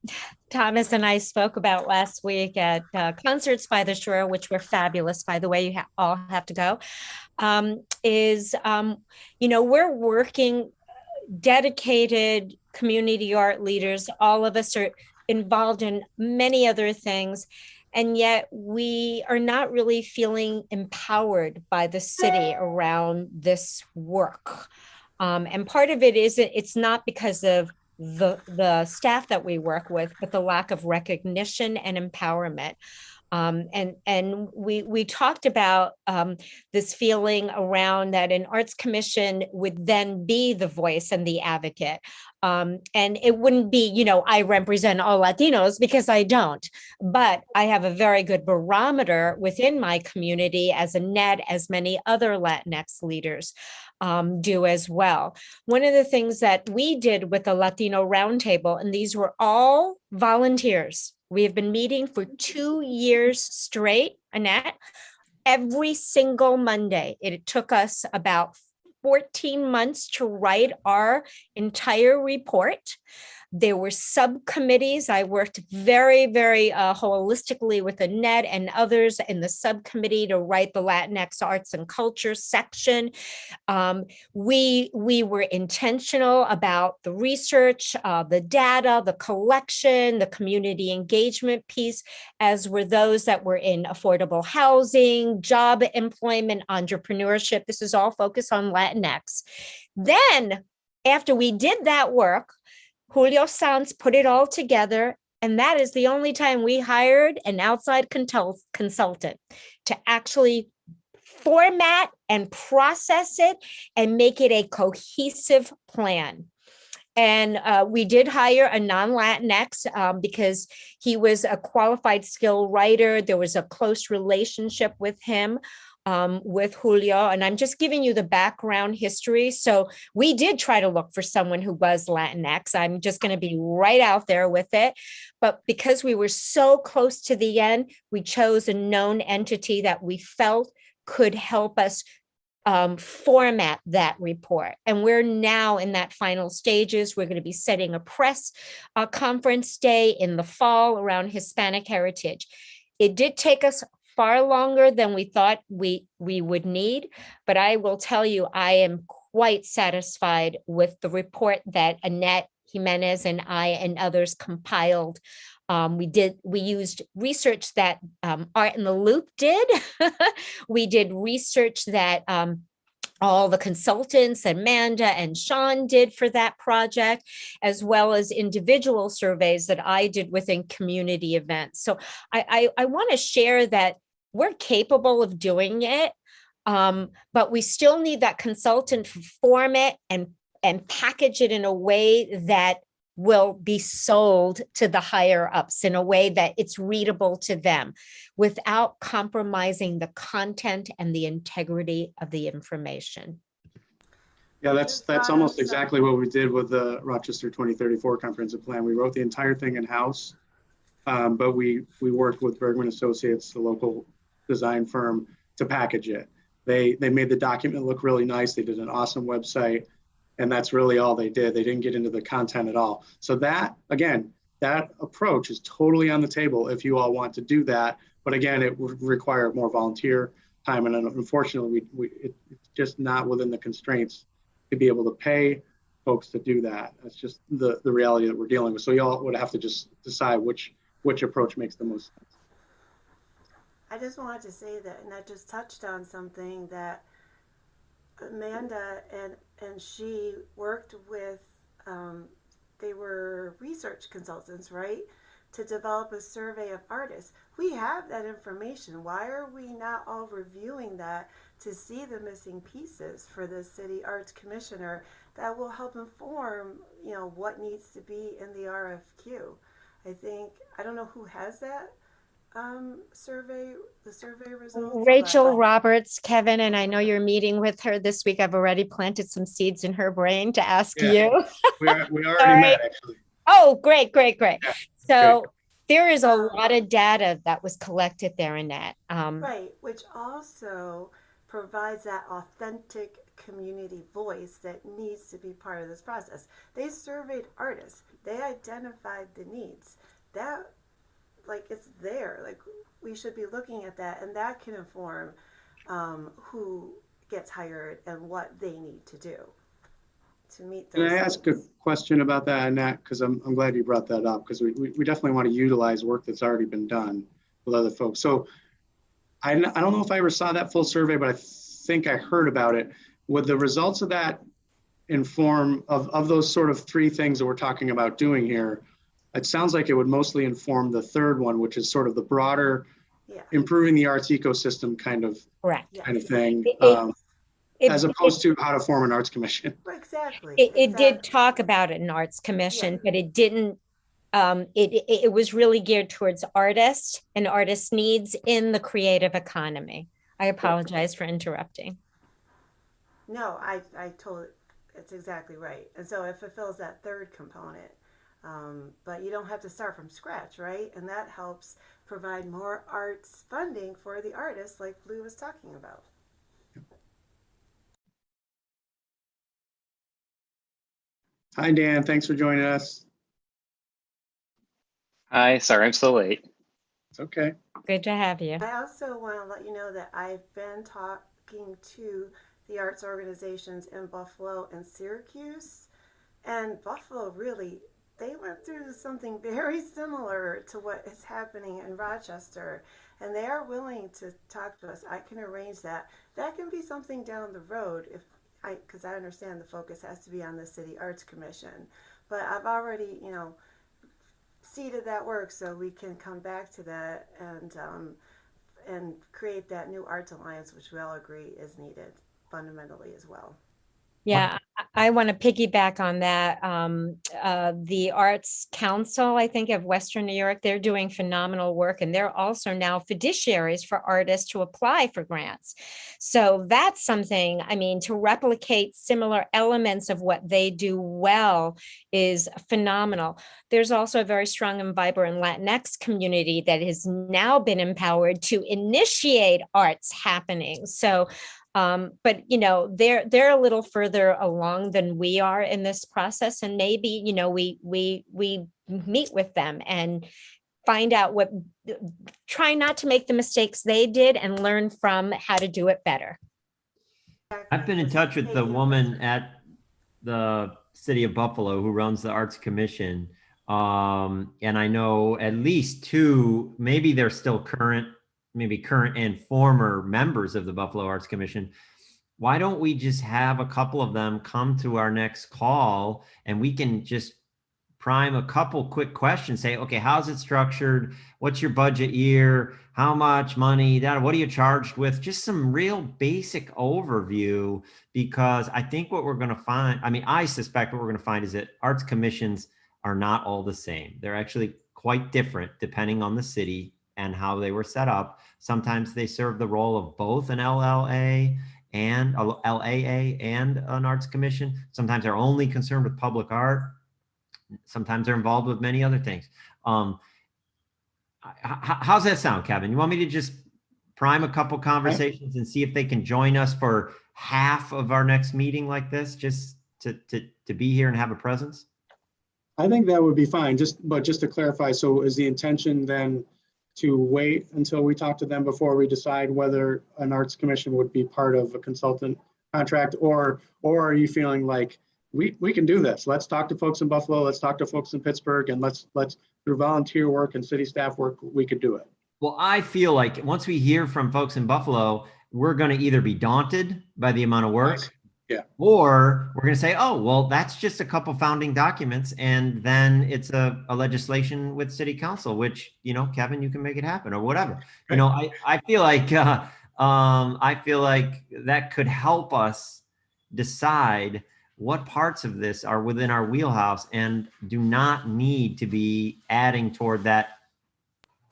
Thomas and I spoke about last week at Concerts by the Shore, which were fabulous, by the way, you all have to go, is, we're working, dedicated community art leaders. All of us are involved in many other things. And yet we are not really feeling empowered by the city around this work. And part of it is it's not because of the staff that we work with, but the lack of recognition and empowerment. And we talked about this feeling around that an arts commission would then be the voice and the advocate. And it wouldn't be, I represent all Latinos, because I don't, but I have a very good barometer within my community as a net, as many other Latinx leaders do as well. One of the things that we did with the Latino Roundtable, and these were all volunteers. We have been meeting for 2 years straight, Annette, every single Monday. It took us about 14 months to write our entire report. There were subcommittees. I worked very, very holistically with Annette and others in the subcommittee to write the Latinx arts and culture section. We were intentional about the research, the data, the collection, the community engagement piece, as were those that were in affordable housing, job employment, entrepreneurship. This is all focused on Latinx. Then, after we did that work, Julio Sanz put it all together, and that is the only time we hired an outside consultant to actually format and process it and make it a cohesive plan. And we did hire a non-Latinx because he was a qualified skill writer. There was a close relationship with him. With Julio, and I'm just giving you the background history. So we did try to look for someone who was Latinx. I'm just going to be right out there with it. But because we were so close to the end, we chose a known entity that we felt could help us format that report. And we're now in that final stages. We're going to be setting a press conference day in the fall around Hispanic heritage. It did take us far longer than we thought we would need. But I will tell you, I am quite satisfied with the report that Annette Jimenez and I and others compiled. We used research that Art in the Loop did. We did research that all the consultants, Amanda and Sean, did for that project, as well as individual surveys that I did within community events. So I want to share that we're capable of doing it, but we still need that consultant to form it and package it in a way that will be sold to the higher ups in a way that it's readable to them without compromising the content and the integrity of the information. Yeah, that's almost exactly what we did with the Rochester 2034 comprehensive plan. We wrote the entire thing in-house, but we worked with Bergman Associates, the local design firm, to package it. They made the document look really nice. They did an awesome website, and that's really all they did. They didn't get into the content at all. So that, again, that approach is totally on the table if you all want to do that. But again, it would require more volunteer time, and unfortunately, it's just not within the constraints to be able to pay folks to do that. That's just the reality that we're dealing with. So y'all would have to just decide which approach makes the most sense. I just wanted to say that, and I just touched on something that Amanda and she worked with, they were research consultants, right? To develop a survey of artists. We have that information. Why are we not all reviewing that to see the missing pieces for the city arts commissioner that will help inform, what needs to be in the RFQ? I think, I don't know who has that survey, the survey results. Rachel Roberts, Kevin, and I know you're meeting with her this week. I've already planted some seeds in her brain to ask Yeah. you. We already Sorry. met, actually. Oh, great. Yeah, So there is a lot of data that was collected there in that. Right, which also provides that authentic community voice that needs to be part of this process. They surveyed artists, they identified the needs. That, like, it's there. Like, we should be looking at that, and that can inform who gets hired and what they need to do to meet those Can I ask a needs. question about that, Annette? Because I'm glad you brought that up, because we definitely want to utilize work that's already been done with other folks. So I don't know if I ever saw that full survey, but I think I heard about it. Would the results of that inform of those sort of three things that we're talking about doing here? It sounds like it would mostly inform the third one, which is sort of the broader Yeah. improving the arts ecosystem kind of Correct. thing, It- as opposed to how to form an arts commission. Exactly. It did talk about it in Arts Commission, but it didn't, it was really geared towards artists and artists' needs in the creative economy. I apologize for interrupting. No, I totally, it's exactly right. And so it fulfills that third component. But you don't have to start from scratch, right? And that helps provide more arts funding for the artists, like Lou was talking about. Hi, Dan. Thanks for joining us. Hi, sorry I'm so late. It's okay. Good to have you. I also want to let you know that I've been talking to the arts organizations in Buffalo and Syracuse. And Buffalo really, they went through something very similar to what is happening in Rochester. And they are willing to talk to us. I can arrange that. That can be something down the road because I understand the focus has to be on the City Arts Commission. But I've already, seeded that work so we can come back to that and create that new arts alliance, which we all agree is needed fundamentally as well. Yeah, I want to piggyback on that. The Arts Council, I think, of Western New York, they're doing phenomenal work, and they're also now fiduciaries for artists to apply for grants. So that's something, I mean, to replicate similar elements of what they do well is phenomenal. There's also a very strong and vibrant Latinx community that has now been empowered to initiate arts happenings. So but they're a little further along than we are in this process, and maybe we meet with them and find out try not to make the mistakes they did and learn from how to do it better. I've been in touch with the woman at the city of Buffalo who runs the Arts Commission, and I know at least two, maybe they're still current and former members of the Buffalo Arts Commission. Why don't we just have a couple of them come to our next call and we can just prime a couple quick questions, say, okay, how's it structured? What's your budget year? How much money? What are you charged with? Just some real basic overview, because I think what we're going to find, I suspect what we're going to find is that arts commissions are not all the same. They're actually quite different depending on the city and how they were set up. Sometimes they serve the role of both an LLA and a LAA and an arts commission. Sometimes they're only concerned with public art. Sometimes they're involved with many other things. How's that sound, Kevin? You want me to just prime a couple conversations and see if they can join us for half of our next meeting like this, just to be here and have a presence? I think that would be fine. Just to clarify, so is the intention then to wait until we talk to them before we decide whether an arts commission would be part of a consultant contract, or are you feeling like we can do this? Let's talk to folks in Buffalo, let's talk to folks in Pittsburgh, and let's through volunteer work and city staff work, we could do it. Well, I feel like once we hear from folks in Buffalo, we're going to either be daunted by the amount of work, Right. Yeah. or we're going to say, oh, well, that's just a couple founding documents, and then it's a legislation with city council, which, you know, Kevin, you can make it happen or whatever. You know, I feel like that could help us decide what parts of this are within our wheelhouse and do not need to be adding toward that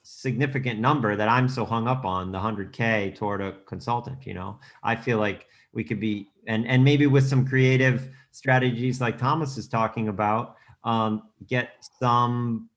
significant number that I'm so hung up on, the 100K toward a consultant. You know, I feel like we could be, and maybe with some creative strategies like Thomas is talking about, get some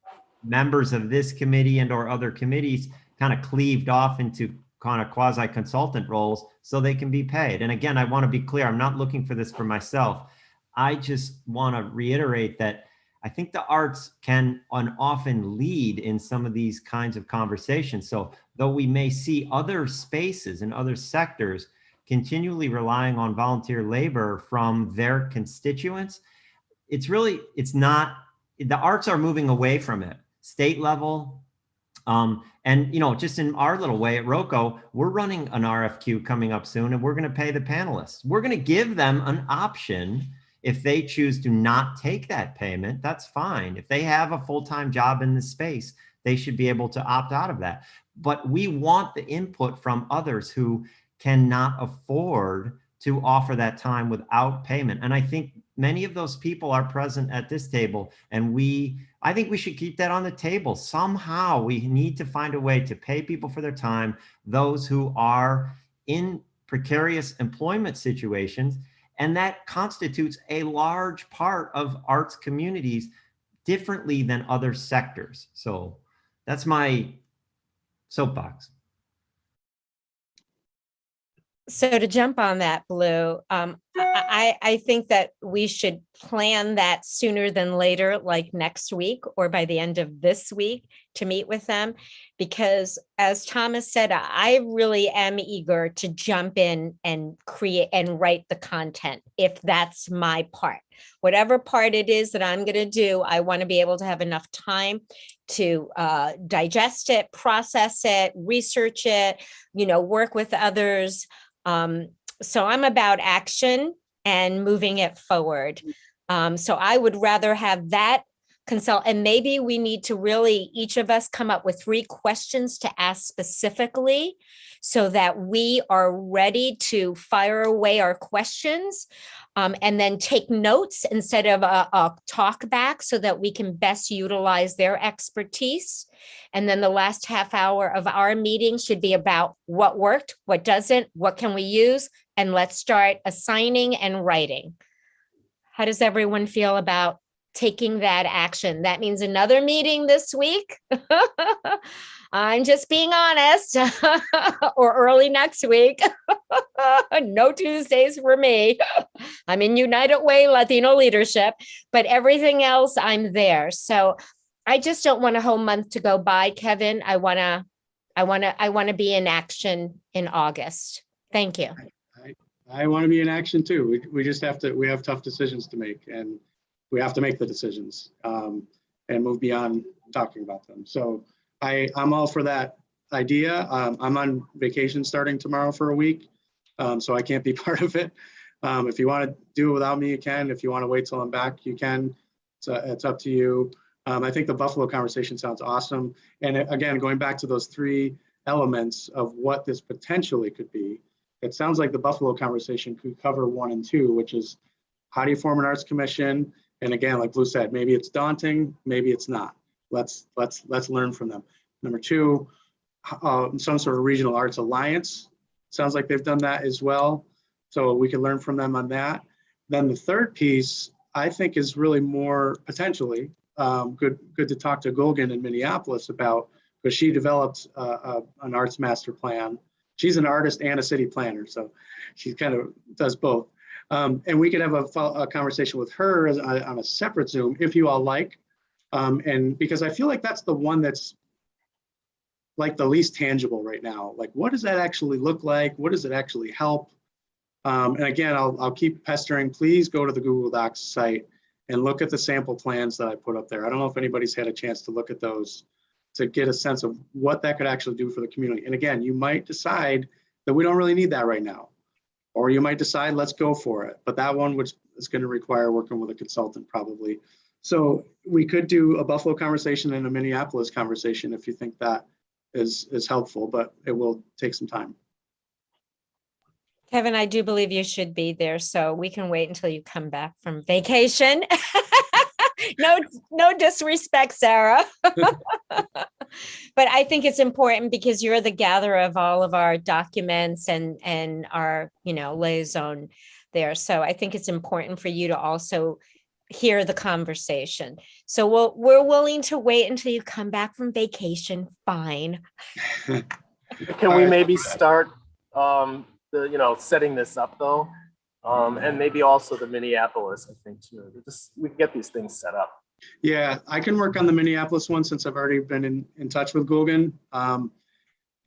members of this committee and or other committees kind of cleaved off into kind of quasi consultant roles so they can be paid. And again, I want to be clear, I'm not looking for this for myself. I just want to reiterate that I think the arts can often lead in some of these kinds of conversations. So though we may see other spaces and other sectors continually relying on volunteer labor from their constituents, it's not, the arts are moving away from it. State level, and, you know, just in our little way at ROCO, we're running an RFQ coming up soon, and we're going to pay the panelists. We're going to give them an option. If they choose to not take that payment, that's fine. If they have a full-time job in this space, they should be able to opt out of that. But we want the input from others who cannot afford to offer that time without payment. And I think many of those people are present at this table, and I think we should keep that on the table. Somehow we need to find a way to pay people for their time, those who are in precarious employment situations. And that constitutes a large part of arts communities differently than other sectors. So that's my soapbox. So to jump on that, Blue, I think that we should plan that sooner than later, like next week or by the end of this week, to meet with them. Because as Thomas said, I really am eager to jump in and create and write the content, if that's my part. Whatever part it is that I'm going to do, I want to be able to have enough time to digest it, process it, research it, you know, work with others. So I'm about action and moving it forward. So I would rather have that consult, and maybe we need to really, each of us come up with 3 questions to ask specifically so that we are ready to fire away our questions, and then take notes instead of a talk back so that we can best utilize their expertise. And then the last half hour of our meeting should be about what worked, what doesn't, what can we use, and let's start assigning and writing. How does everyone feel about taking that action? That means another meeting this week. I'm just being honest, or early next week. No Tuesdays for me. I'm in United Way Latino leadership, but everything else I'm there. So I just don't want a whole month to go by, Kevin. I want to be in action in August. Thank you. I want to be in action too. We just have to, we have tough decisions to make, and we have to make the decisions and move beyond talking about them. So I'm all for that idea. I'm on vacation starting tomorrow for a week, so I can't be part of it. If you want to do it without me, you can. If you want to wait till I'm back, you can. So it's up to you. I think the Buffalo conversation sounds awesome. And again, going back to those 3 elements of what this potentially could be, it sounds like the Buffalo conversation could cover 1 and 2, which is how do you form an arts commission? And again, like Blue said, maybe it's daunting, maybe it's not. Let's learn from them. Number 2, some sort of regional arts alliance. Sounds like they've done that as well. So we can learn from them on that. Then the 3rd piece, I think, is really more potentially good to talk to Golgan in Minneapolis about, because she developed an arts master plan. She's an artist and a city planner, so she kind of does both. And we could have a conversation with her on a separate Zoom if you all like. And because I feel like that's the one that's like the least tangible right now. Like, what does that actually look like? What does it actually help? And again, I'll keep pestering. Please go to the Google Docs site and look at the sample plans that I put up there. I don't know if anybody's had a chance to look at those to get a sense of what that could actually do for the community. And again, you might decide that we don't really need that right now. Or you might decide, let's go for it. But that one, which is going to require working with a consultant probably. So we could do a Buffalo conversation and a Minneapolis conversation if you think that is helpful, but it will take some time. Kevin, I do believe you should be there, so we can wait until you come back from vacation. No disrespect, Sarah. But I think it's important because you're the gatherer of all of our documents and our, liaison there. So I think it's important for you to also hear the conversation. So we're willing to wait until you come back from vacation. Fine. Can we maybe start setting this up though? And maybe also the Minneapolis, I think too. We can get these things set up. Yeah, I can work on the Minneapolis one since I've already been in touch with Guggen. And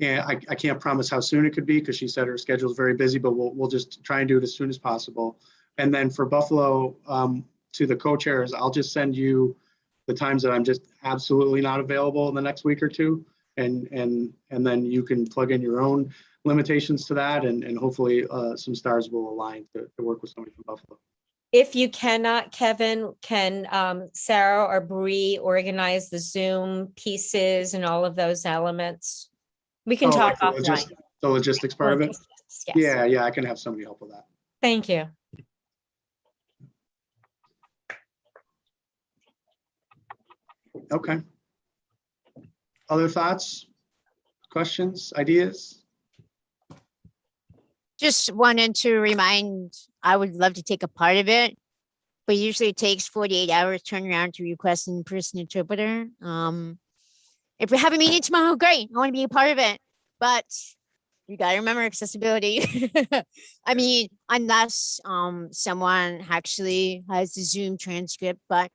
I can't promise how soon it could be because she said her schedule is very busy, but we'll just try and do it as soon as possible. And then for Buffalo, to the co-chairs, I'll just send you the times that I'm just absolutely not available in the next week or two. And then you can plug in your own limitations to that, and hopefully some stars will align to work with somebody from Buffalo. If you cannot, Kevin, can Sarah or Bree organize the Zoom pieces and all of those elements? We can talk offline. The logistics part of it? Yes. Yeah, I can have somebody help with that. Thank you. Okay. Other thoughts, questions, ideas? Just wanted to remind, I would love to take a part of it, but usually it takes 48 hours turnaround to request an in-person interpreter. If we have a meeting tomorrow, great. I want to be a part of it, but you got to remember accessibility. I mean, unless someone actually has the Zoom transcript, but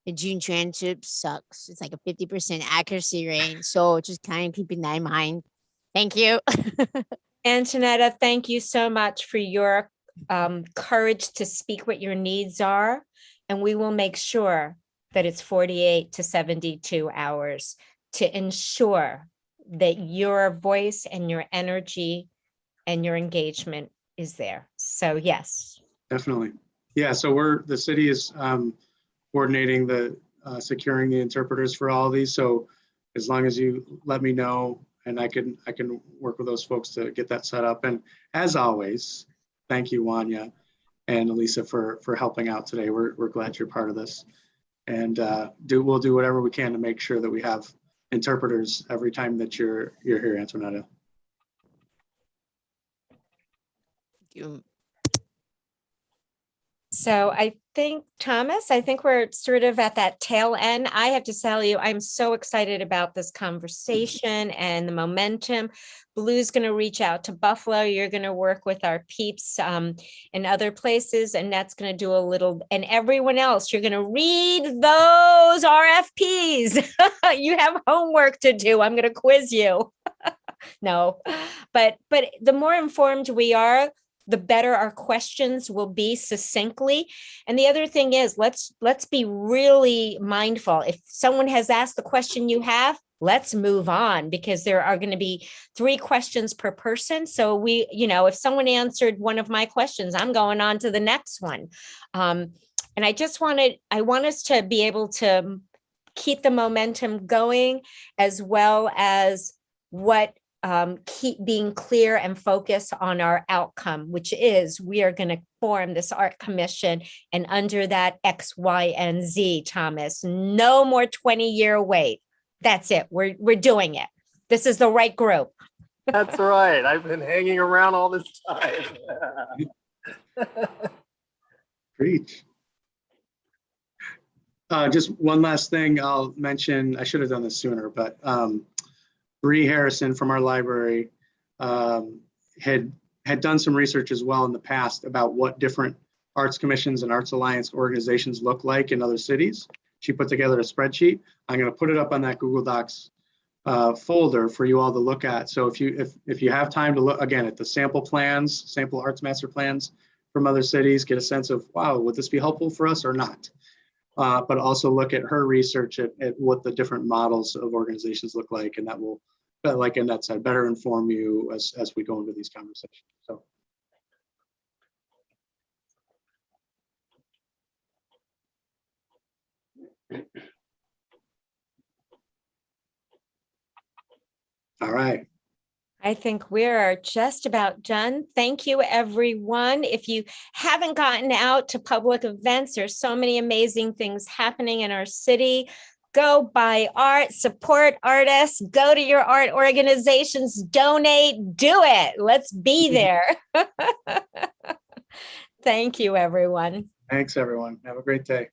the Zoom transcript sucks. It's like a 50% accuracy rate. So just kind of keeping that in mind. Thank you. Antonetta, thank you so much for your courage to speak what your needs are. And we will make sure that it's 48 to 72 hours to ensure that your voice and your energy and your engagement is there. So yes. Definitely. Yeah, so the city is coordinating the securing the interpreters for all of these. So as long as you let me know, and I can work with those folks to get that set up. And as always, thank you, Wanya and Elisa, for helping out today. We're glad you're part of this. And we'll do whatever we can to make sure that we have interpreters every time that you're here, Antonetta. Thank you. So I think, Thomas, we're sort of at that tail end. I have to tell you, I'm so excited about this conversation and the momentum. Blue's going to reach out to Buffalo. You're going to work with our peeps in other places, and that's going to do a little, and everyone else, you're going to read those RFPs. You have homework to do. I'm going to quiz you. No, but the more informed we are, the better our questions will be succinctly. And the other thing is, let's be really mindful. If someone has asked the question you have, let's move on, because there are going to be 3 questions per person. So if someone answered one of my questions, I'm going on to the next one. And I want us to be able to keep the momentum going, as well as keep being clear and focus on our outcome, which is we are going to form this art commission, and under that X, Y, and Z, Thomas, no more 20-year wait. That's it. We're doing it. This is the right group. That's right. I've been hanging around all this time. Preach. Just one last thing I'll mention. I should have done this sooner, but Bree Harrison from our library had done some research as well in the past about what different arts commissions and Arts Alliance organizations look like in other cities. She put together a spreadsheet. I'm going to put it up on that Google Docs folder for you all to look at. So if you have time to look again at the sample arts master plans from other cities, get a sense of, wow, would this be helpful for us or not? But also look at her research at what the different models of organizations look like, and that will but like Annette said, better inform you as we go into these conversations. So. All right. I think we're just about done. Thank you, everyone. If you haven't gotten out to public events, there's so many amazing things happening in our city. Go buy art, support artists, go to your art organizations, donate, do it. Let's be there. Thank you, everyone. Thanks, everyone. Have a great day.